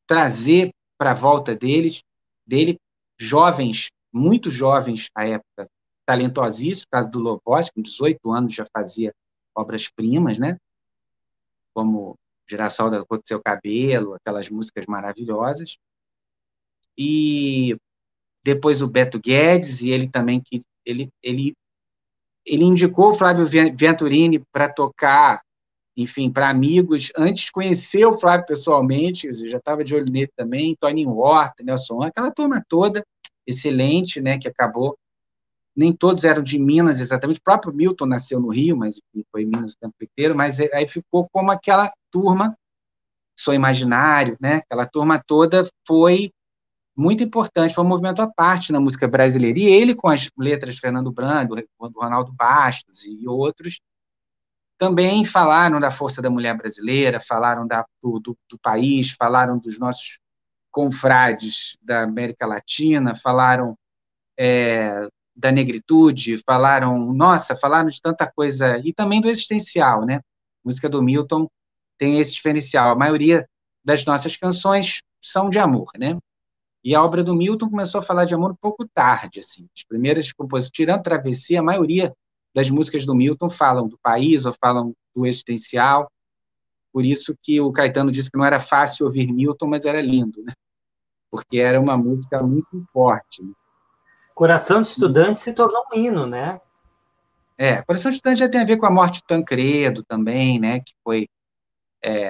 B: trazer para a volta dele jovens, muito jovens à época, talentosíssimos, por causa do Loboski, com 18 anos já fazia obras-primas, né? Como Girassol da Cor do Seu Cabelo, aquelas músicas maravilhosas. E depois o Beto Guedes, e ele também ele indicou o Flávio Venturini para tocar, enfim, para amigos, antes de conhecer o Flávio pessoalmente, eu já estava de olho nele também, Toninho Horta, Nelson, aquela turma toda excelente, né, que acabou, nem todos eram de Minas exatamente, o próprio Milton nasceu no Rio, mas foi em Minas o tempo inteiro, mas aí ficou como aquela turma, Sou Imaginário, né, aquela turma toda foi muito importante, foi um movimento à parte na música brasileira. E ele, com as letras de Fernando Brando, do Ronaldo Bastos e outros, também falaram da força da mulher brasileira, falaram do país, falaram dos nossos confrades da América Latina, falaram da negritude, falaram de tanta coisa, e também do existencial, né? A música do Milton tem esse diferencial. A maioria das nossas canções são de amor, né? E a obra do Milton começou a falar de amor um pouco tarde, assim. As primeiras composições, tirando Travessia, a maioria das músicas do Milton falam do país ou falam do existencial. Por isso que o Caetano disse que não era fácil ouvir Milton, mas era lindo, né? Porque era uma música muito forte. Né?
A: Coração de Estudante se tornou um hino, né?
B: Coração Titã já tem a ver com a morte do Tancredo também, né? Que foi,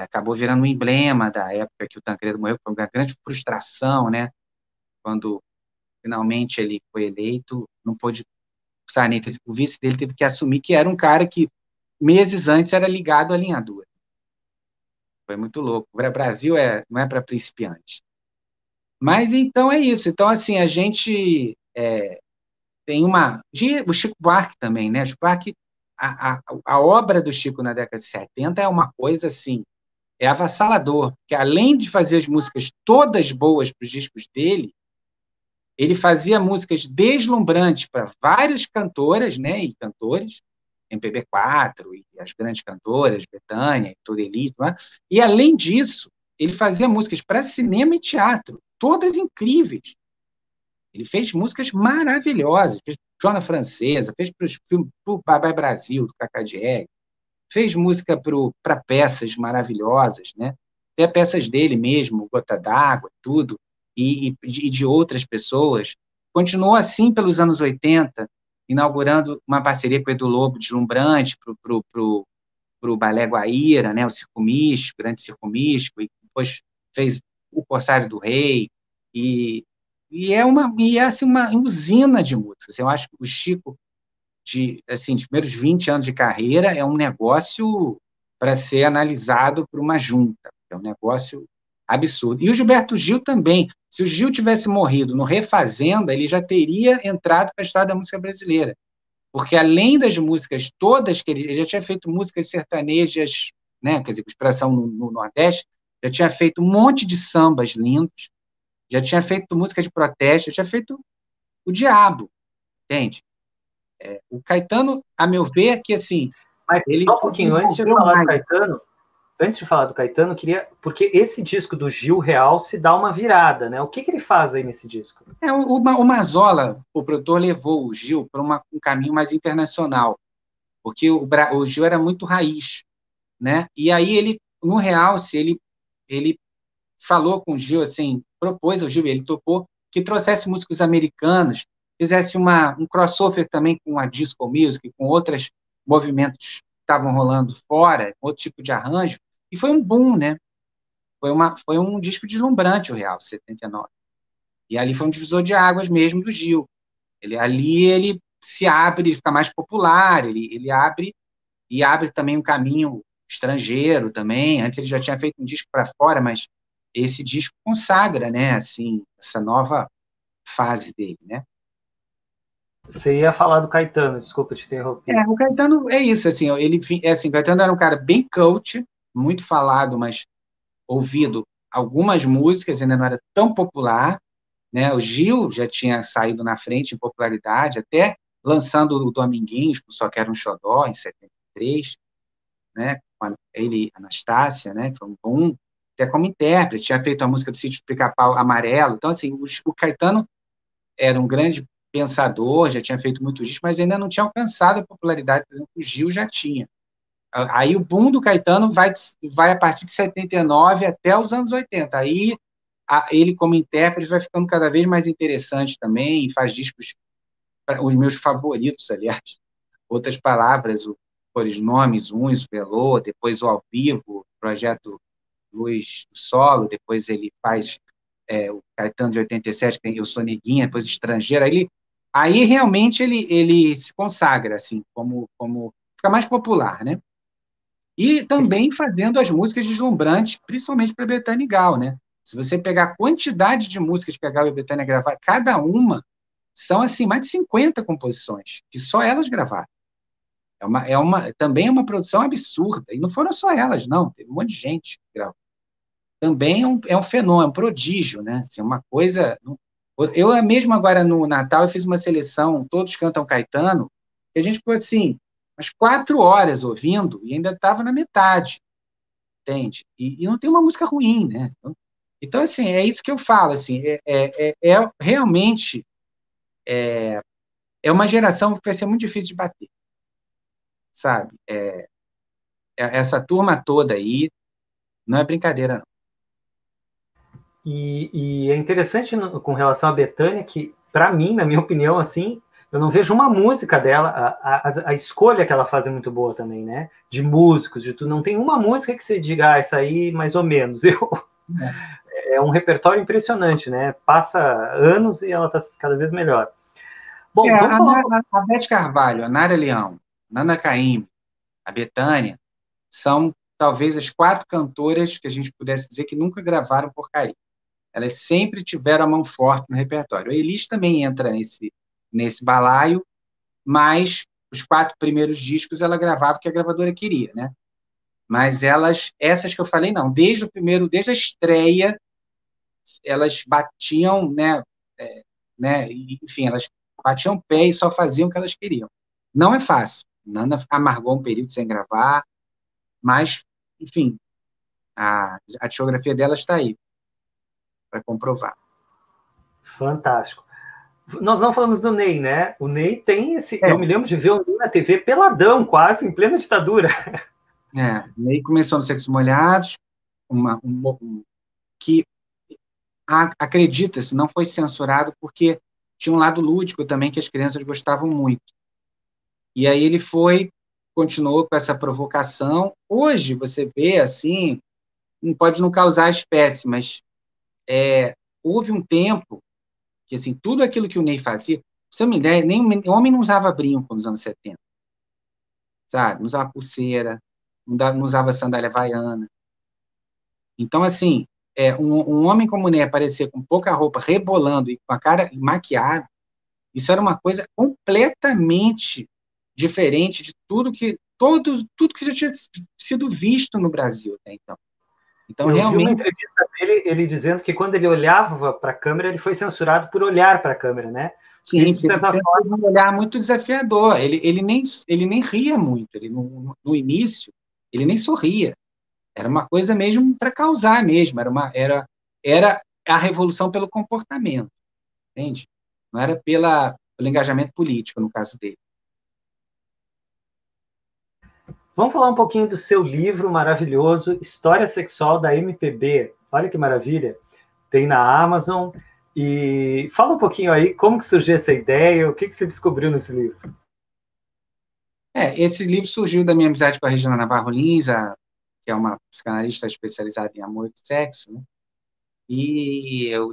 B: acabou virando um emblema da época que o Tancredo morreu, foi uma grande frustração, né? Quando finalmente ele foi eleito, não pôde Sarney, o vice dele teve que assumir que era um cara que meses antes era ligado à linha dura. Foi muito louco. O Brasil não é para principiante. Mas então é isso. Então, assim, a gente tem uma. O Chico Buarque também, né? O Chico Buarque, a obra do Chico na década de 70 é uma coisa assim, é avassalador, porque além de fazer as músicas todas boas para os discos dele, ele fazia músicas deslumbrantes para várias cantoras, né, e cantores, MPB4 e as grandes cantoras, Bethânia, Torelli, e além disso, ele fazia músicas para cinema e teatro, todas incríveis. Ele fez músicas maravilhosas, fez Joana Francesa, fez para o Papai Brasil, do Cacá Diegue, fez música para peças maravilhosas, né? Até peças dele mesmo, Gota d'Água, tudo, e de outras pessoas. Continuou assim pelos anos 80, inaugurando uma parceria com o Edu Lobo, deslumbrante, para o Balé Guaíra, né? O Circo Místico, Grande Circo Místico, e depois fez o Corsário do Rei, e, e é assim, uma usina de músicas. Eu acho que o Chico de primeiros 20 anos de carreira é um negócio para ser analisado por uma junta. É um negócio absurdo. E o Gilberto Gil também. Se o Gil tivesse morrido no Refazenda, ele já teria entrado para a história da música brasileira. Porque além das músicas todas que ele já tinha feito músicas sertanejas, né, quer dizer, com expressão no Nordeste, já tinha feito um monte de sambas lindos, já tinha feito música de protesto, já tinha feito o diabo, entende? O Caetano, a meu ver, que assim,
A: Mas
B: ele
A: só um pouquinho,
B: mais.
A: Antes de falar do Caetano, queria. Porque esse disco do Gil Real se dá uma virada, né? O que ele faz aí nesse disco?
B: O Mazola, o produtor, levou o Gil para um caminho mais internacional, porque o Gil era muito raiz, né? E aí ele, no Realce, ele falou com o Gil, assim, propôs ao Gil, ele topou, que trouxesse músicos americanos, fizesse um crossover também com a disco music, com outros movimentos que estavam rolando fora, outro tipo de arranjo, e foi um boom, né? Foi um disco deslumbrante, o Real, 79. E ali foi um divisor de águas mesmo do Gil. Ali ele se abre, ele fica mais popular, ele abre e abre também um caminho estrangeiro também. Antes ele já tinha feito um disco para fora, mas esse disco consagra, né, assim, essa nova fase dele, né?
A: Você ia falar do Caetano, desculpa te interromper.
B: O Caetano é isso, assim, o Caetano era um cara bem cult, muito falado, mas ouvido algumas músicas, ainda não era tão popular, né? O Gil já tinha saído na frente em popularidade, até lançando o Dominguinhos, com Só Quero um Xodó, em 73, né? Com ele, Anastácia, né? Foi um boom, até como intérprete, tinha feito a música do Sítio do Pica-Pau Amarelo. Então, assim, o Caetano era um grande pensador, já tinha feito muitos discos, mas ainda não tinha alcançado a popularidade, por exemplo, que o Gil já tinha. Aí o boom do Caetano vai a partir de 79 até os anos 80. Aí ele, como intérprete, vai ficando cada vez mais interessante também, e faz discos, os meus favoritos, aliás, outras palavras, Cores Nomes, Uns, Velô, depois o Ao Vivo, projeto Luz do Solo, depois ele faz o Caetano de 87, que tem Eu Sou Neguinha, depois Estrangeira. Aí realmente ele se consagra, assim, como fica mais popular, né? E também fazendo as músicas deslumbrantes, principalmente para Bethânia e Gal, né? Se você pegar a quantidade de músicas que a Gal e a Bethânia gravaram, cada uma são assim mais de 50 composições que só elas gravaram. Também é uma produção absurda. E não foram só elas, não. Teve um monte de gente que gravou. Também é um fenômeno, é um prodígio, né? Assim, uma coisa. Eu mesmo agora no Natal eu fiz uma seleção, todos cantam Caetano, e a gente ficou assim, umas 4 horas ouvindo e ainda estava na metade, entende? E não tem uma música ruim, né? Então, assim, é isso que eu falo, assim, realmente é uma geração que vai ser muito difícil de bater, sabe? Essa turma toda aí não é brincadeira, não.
A: E é interessante com relação à Bethânia que, para mim, na minha opinião, assim, eu não vejo uma música dela, a escolha que ela faz é muito boa também, né? De músicos, de tudo. Não tem uma música que você diga, ah, essa aí mais ou menos. É um repertório impressionante, né? Passa anos e ela está cada vez melhor. Bom, vamos falar um pouco.
B: A Beth Carvalho, a Nara Leão, Nana Caymmi, a Bethânia, são talvez as 4 cantoras que a gente pudesse dizer que nunca gravaram porcaria. Elas sempre tiveram a mão forte no repertório. A Elis também entra nesse balaio, mas os 4 primeiros discos ela gravava o que a gravadora queria, né? Mas essas que eu falei, não. Desde a estreia, elas batiam, né? Enfim, elas batiam pé e só faziam o que elas queriam. Não é fácil. Nana amargou um período sem gravar, mas, enfim, a discografia dela está aí para comprovar.
A: Fantástico. Nós não falamos do Ney, né? O Ney tem esse. Eu me lembro de ver o Ney na TV peladão, quase, em plena ditadura.
B: O Ney começou no Secos Molhados, que acredita-se, não foi censurado porque tinha um lado lúdico também que as crianças gostavam muito. E aí ele continuou com essa provocação. Hoje você vê assim, pode não causar espécie, mas houve um tempo que assim, tudo aquilo que o Ney fazia, pra você ter uma ideia, nem homem não usava brinco nos anos 70, sabe? Não usava pulseira, não usava sandália havaiana. Então, assim, um homem como o Ney aparecer com pouca roupa, rebolando e com a cara maquiada, isso era uma coisa completamente diferente de tudo que já tinha sido visto no Brasil até então. Então,
A: eu
B: realmente...
A: vi uma entrevista dele, ele dizendo que quando ele olhava para a câmera, ele foi censurado por olhar para a câmera, né?
B: Sim, isso, de certa forma, um olhar muito desafiador. Ele nem ria muito. Ele, no início, ele nem sorria. Era uma coisa mesmo para causar mesmo. Era a revolução pelo comportamento, entende? Não era pelo engajamento político, no caso dele.
A: Vamos falar um pouquinho do seu livro maravilhoso, História Sexual da MPB. Olha que maravilha. Tem na Amazon. E fala um pouquinho aí como que surgiu essa ideia, o que você descobriu nesse livro.
B: Esse livro surgiu da minha amizade com a Regina Navarro Lins, que é uma psicanalista especializada em amor e sexo, né? E eu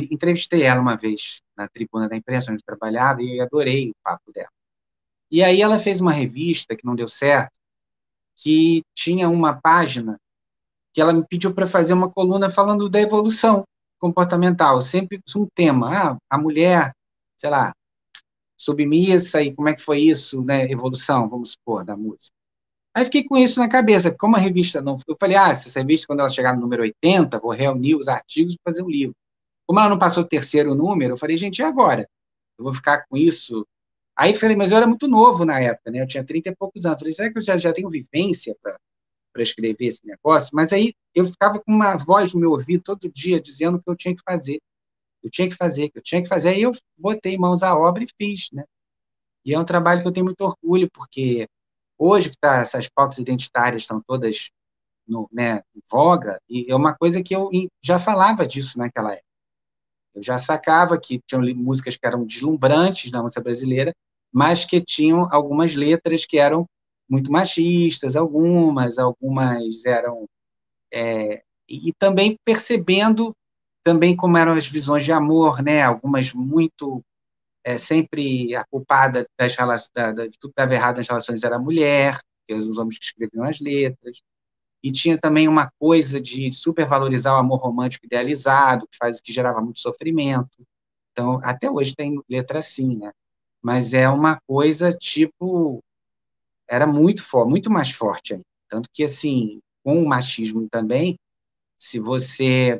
B: entrevistei ela uma vez na tribuna da imprensa, onde eu trabalhava, e adorei o papo dela. E aí ela fez uma revista que não deu certo, que tinha uma página que ela me pediu para fazer uma coluna falando da evolução comportamental, sempre um tema, a mulher, sei lá, submissa, e como é que foi isso, né, evolução, vamos supor, da música. Aí fiquei com isso na cabeça, como a revista não... Eu falei, se essa revista, quando ela chegar no número 80, vou reunir os artigos e fazer um livro. Como ela não passou o terceiro número, eu falei, gente, e agora? Eu vou ficar com isso? Aí falei, mas eu era muito novo na época, né? Eu tinha 30 e poucos anos. Falei, será que eu já tenho vivência para escrever esse negócio? Mas aí eu ficava com uma voz no meu ouvido todo dia dizendo que eu tinha que fazer. Eu tinha que fazer, que eu tinha que fazer. Aí eu botei mãos à obra e fiz, né? E é um trabalho que eu tenho muito orgulho, porque hoje que essas pautas identitárias estão todas em voga, e é uma coisa que eu já falava disso naquela época. Eu já sacava que tinham músicas que eram deslumbrantes na música brasileira, mas que tinham algumas letras que eram muito machistas, algumas eram... e também percebendo também como eram as visões de amor, né? Algumas muito... sempre a culpada de tudo que estava errado nas relações era a mulher, que os homens que escreviam as letras. E tinha também uma coisa de supervalorizar o amor romântico idealizado, que gerava muito sofrimento. Então, até hoje tem letra assim, né? Mas é uma coisa, tipo, era muito forte, muito mais forte aí. Tanto que, assim, com o machismo também, se você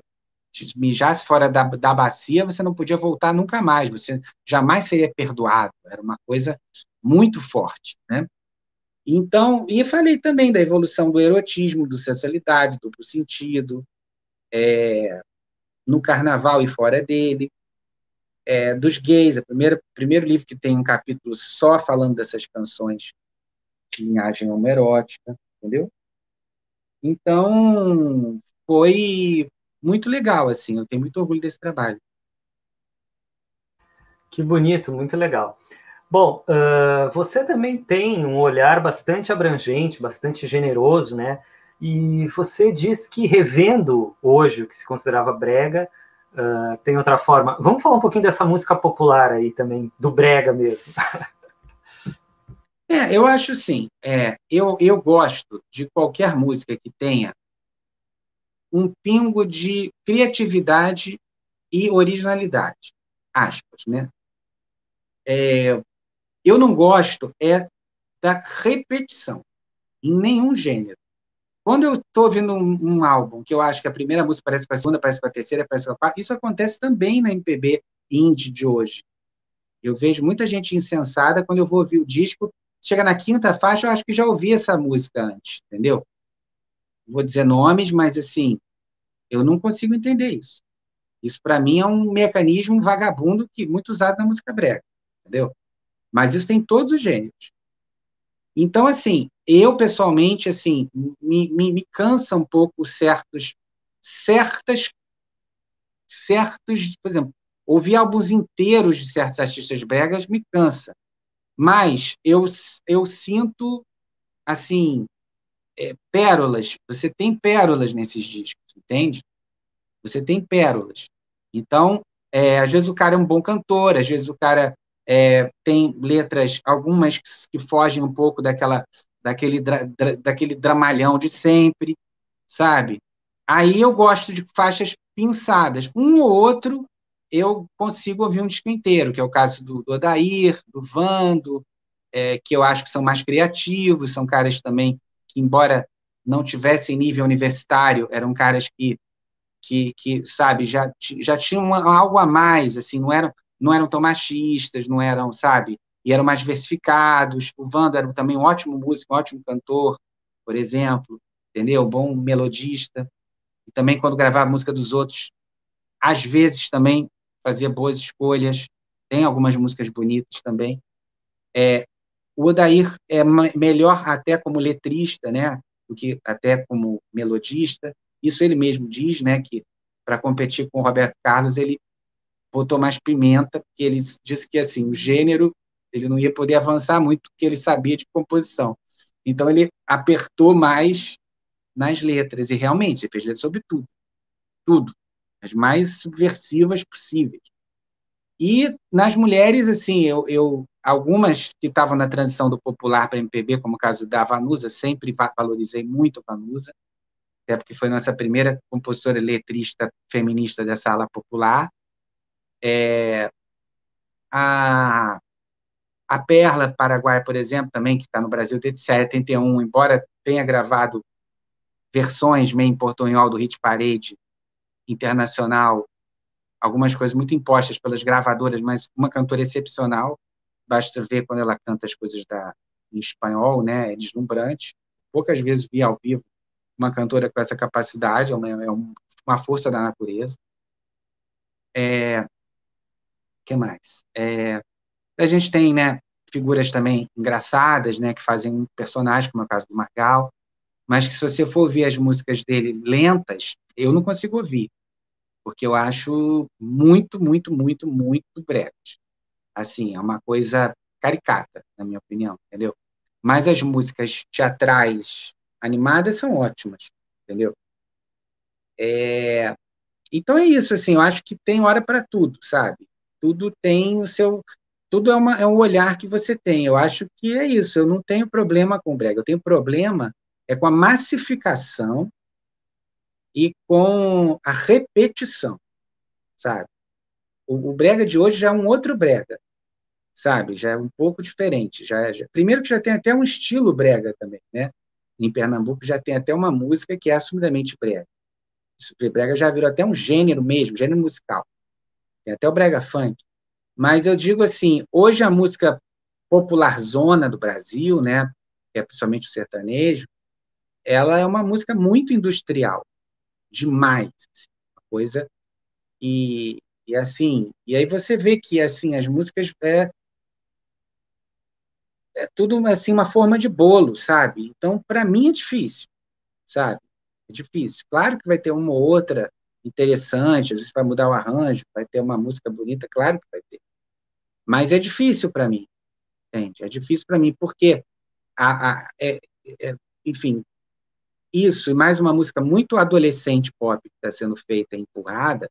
B: mijasse fora da bacia, você não podia voltar nunca mais, você jamais seria perdoado. Era uma coisa muito forte, né? Então, e falei também da evolução do erotismo, do sexualidade, duplo sentido, no carnaval e fora dele, dos gays, primeiro livro que tem um capítulo só falando dessas canções de linhagem homoerótica, entendeu? Então, foi muito legal, assim, eu tenho muito orgulho desse trabalho.
A: Que bonito, muito legal. Bom, você também tem um olhar bastante abrangente, bastante generoso, né? E você diz que revendo hoje o que se considerava brega, tem outra forma. Vamos falar um pouquinho dessa música popular aí também, do brega mesmo.
B: Eu acho assim, eu gosto de qualquer música que tenha um pingo de criatividade e originalidade, aspas, né? Eu não gosto da repetição, em nenhum gênero. Quando eu estou ouvindo um álbum que eu acho que a primeira música parece com a segunda, parece com a terceira, parece com a quarta, isso acontece também na MPB indie de hoje. Eu vejo muita gente insensada quando eu vou ouvir o disco, chega na quinta faixa, eu acho que já ouvi essa música antes, entendeu? Não vou dizer nomes, mas assim, eu não consigo entender isso. Isso, para mim, é um mecanismo vagabundo que muito usado na música brega, entendeu? Mas isso tem todos os gêneros. Então, assim, eu pessoalmente, assim, me cansa um pouco certas, por exemplo, ouvir álbuns inteiros de certos artistas bregas me cansa. Mas eu sinto, assim, pérolas. Você tem pérolas nesses discos, entende? Você tem pérolas. Então, às vezes o cara é um bom cantor, às vezes o cara tem letras, algumas que fogem um pouco daquele dramalhão de sempre, sabe? Aí eu gosto de faixas pinçadas. Um ou outro eu consigo ouvir um disco inteiro, que é o caso do Odair, do Vando, que eu acho que são mais criativos, são caras também que, embora não tivessem nível universitário, eram caras que sabe, já tinham algo a mais, assim, não eram tão machistas, não eram, sabe, e eram mais diversificados. O Vando era também um ótimo músico, um ótimo cantor, por exemplo, entendeu? Bom melodista. E também, quando gravava a música dos outros, às vezes também fazia boas escolhas. Tem algumas músicas bonitas também. O Odair é melhor até como letrista, né, do que até como melodista. Isso ele mesmo diz, né, que para competir com o Roberto Carlos ele botou mais pimenta, porque ele disse que assim o gênero ele não ia poder avançar muito porque ele sabia de composição. Então ele apertou mais nas letras e realmente ele fez letras sobre tudo, tudo, as mais subversivas possíveis. E nas mulheres, assim, algumas que estavam na transição do popular para MPB, como o caso da Vanusa, sempre valorizei muito a Vanusa, até porque foi nossa primeira compositora letrista feminista dessa ala popular. A, a Perla Paraguai, por exemplo, também, que está no Brasil desde 71, embora tenha gravado versões meio em portunhol do Hit Parade internacional, algumas coisas muito impostas pelas gravadoras, mas uma cantora excepcional. Basta ver quando ela canta as coisas em espanhol, né? É deslumbrante. Poucas vezes vi ao vivo uma cantora com essa capacidade, uma força da natureza. Que mais? A gente tem, né, figuras também engraçadas, né, que fazem um personagem, como é o caso do Margal, mas que se você for ouvir as músicas dele lentas, eu não consigo ouvir, porque eu acho muito, muito, muito, muito breve. Assim, é uma coisa caricata, na minha opinião, entendeu? Mas as músicas teatrais animadas são ótimas, entendeu? Então é isso, assim, eu acho que tem hora para tudo, sabe? Tudo tem o seu. Tudo é um olhar que você tem. Eu acho que é isso. Eu não tenho problema com o brega. Eu tenho problema com a massificação e com a repetição, sabe? O brega de hoje já é um outro brega, sabe? Já é um pouco diferente. Primeiro que já tem até um estilo brega também, né? Em Pernambuco já tem até uma música que é assumidamente brega. Isso, brega já virou até um gênero mesmo, gênero musical. Tem até o brega funk. Mas eu digo assim, hoje a música popularzona do Brasil, né, que é principalmente o sertanejo, ela é uma música muito industrial, demais, assim, uma coisa e assim, e aí você vê que assim as músicas é tudo assim uma forma de bolo, sabe? Então, para mim é difícil, sabe? É difícil. Claro que vai ter uma ou outra interessante, às vezes vai mudar o arranjo, vai ter uma música bonita, claro que vai ter. Mas é difícil para mim. entende? É difícil para mim, porque, enfim, isso, e mais uma música muito adolescente pop que está sendo feita, empurrada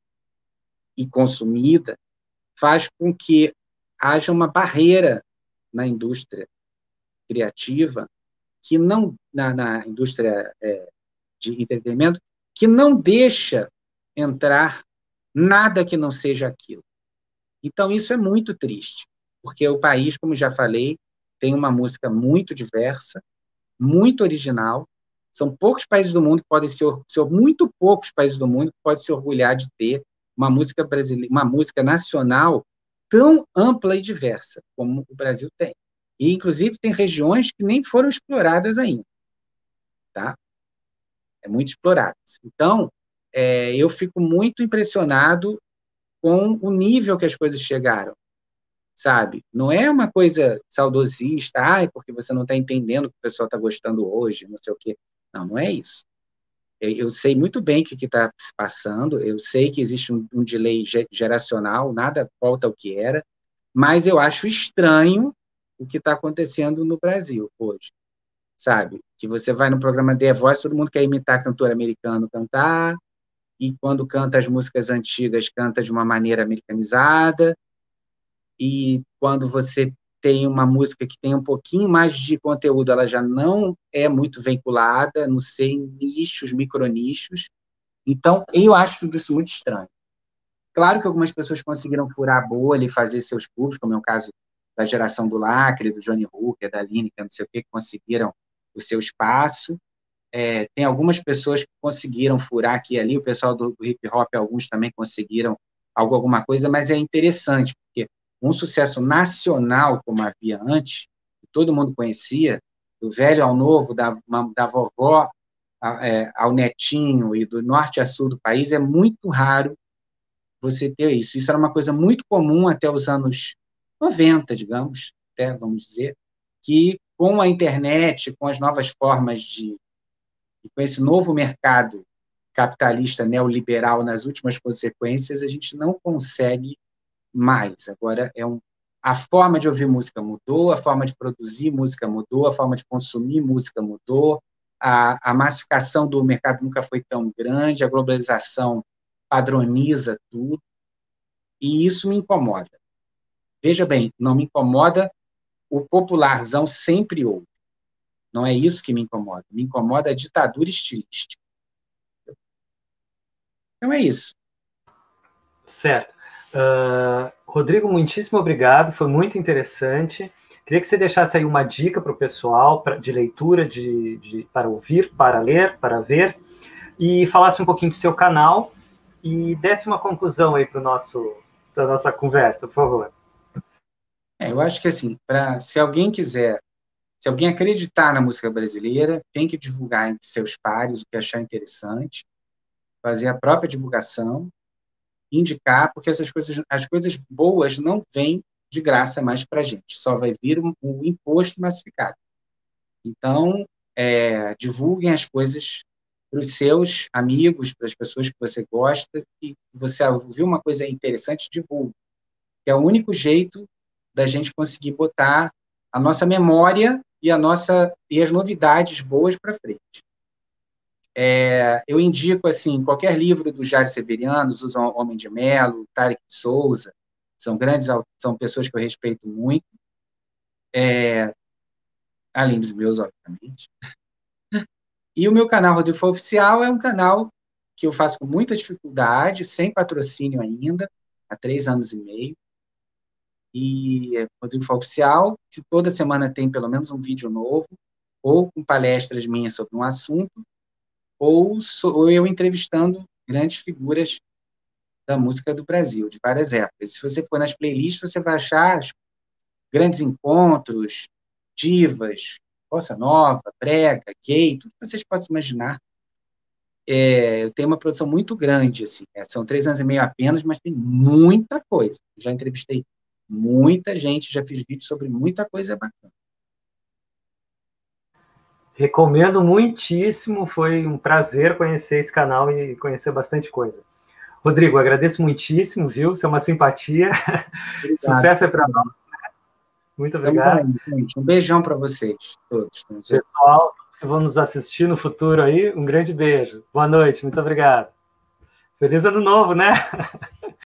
B: e consumida, faz com que haja uma barreira na indústria criativa, que não na indústria de entretenimento, que não deixa entrar nada que não seja aquilo. Então, isso é muito triste, porque o país, como já falei, tem uma música muito diversa, muito original. São poucos países do mundo que podem muito poucos países do mundo que podem se orgulhar de ter uma música brasileira, uma música nacional tão ampla e diversa como o Brasil tem. E, inclusive, tem regiões que nem foram exploradas ainda, tá? É muito exploradas. Então, eu fico muito impressionado com o nível que as coisas chegaram, sabe? Não é uma coisa saudosista, porque você não está entendendo o que o pessoal está gostando hoje, não sei o quê. Não, não é isso. Eu sei muito bem o que está se passando, eu sei que existe um delay geracional, nada volta ao que era, mas eu acho estranho o que está acontecendo no Brasil hoje, sabe? Que você vai no programa The Voice, todo mundo quer imitar cantor americano cantar, e quando canta as músicas antigas, canta de uma maneira americanizada, e quando você tem uma música que tem um pouquinho mais de conteúdo, ela já não é muito vinculada, não sei, em nichos, micronichos. Então, eu acho tudo isso muito estranho. Claro que algumas pessoas conseguiram furar a bolha e fazer seus públicos, como é o caso da geração do Lacre, do Johnny Hooker, da Lineker, não sei o que conseguiram o seu espaço. Tem algumas pessoas que conseguiram furar aqui e ali, o pessoal do hip hop, alguns também conseguiram alguma coisa, mas é interessante, porque um sucesso nacional, como havia antes, que todo mundo conhecia, do velho ao novo, da vovó ao netinho e do norte a sul do país, é muito raro você ter isso. Isso era uma coisa muito comum até os anos 90, digamos, até, vamos dizer, que com a internet, com as novas formas com esse novo mercado capitalista neoliberal nas últimas consequências, a gente não consegue mais. Agora, a forma de ouvir música mudou, a forma de produzir música mudou, a forma de consumir música mudou, a massificação do mercado nunca foi tão grande, a globalização padroniza tudo, e isso me incomoda. Veja bem, não me incomoda o popularzão sempre ouve. Não é isso que me incomoda a ditadura estilística. Então é isso.
A: Certo. Rodrigo, muitíssimo obrigado, foi muito interessante. Queria que você deixasse aí uma dica para o pessoal de leitura, para ouvir, para ler, para ver, e falasse um pouquinho do seu canal e desse uma conclusão aí para nossa conversa, por favor.
B: Eu acho que, assim, se alguém acreditar na música brasileira, tem que divulgar entre seus pares o que achar interessante, fazer a própria divulgação, indicar, porque as coisas boas não vêm de graça mais para a gente, só vai vir um imposto massificado. Então, divulguem as coisas para os seus amigos, para as pessoas que você gosta, e você ouviu uma coisa interessante, divulgue. Que é o único jeito da gente conseguir botar a nossa memória e as novidades boas para frente. Eu indico, assim, qualquer livro do Jair Severiano, Susan Homem de Mello, Tarek de Souza, são pessoas que eu respeito muito, além dos meus, obviamente. E o meu canal Rodrigo Fá Oficial é um canal que eu faço com muita dificuldade, sem patrocínio ainda, há 3 anos e meio. E Rodrigo Fá Oficial, que toda semana tem pelo menos um vídeo novo, ou com palestras minhas sobre um assunto, ou eu entrevistando grandes figuras da música do Brasil, de várias épocas. Se você for nas playlists, você vai achar grandes encontros, divas, bossa nova, brega, gay, tudo que vocês possam imaginar. Eu tenho uma produção muito grande, assim, são 3 anos e meio apenas, mas tem muita coisa. Já entrevistei muita gente, já fiz vídeos sobre muita coisa bacana.
A: Recomendo muitíssimo, foi um prazer conhecer esse canal e conhecer bastante coisa. Rodrigo, agradeço muitíssimo, viu? Você é uma simpatia. Obrigado. Sucesso é para nós. Muito
B: Então,
A: obrigado.
B: gente, um beijão para vocês, todos.
A: Pessoal, que vão nos assistir no futuro aí, um grande beijo. Boa noite, muito obrigado. Feliz ano novo, né?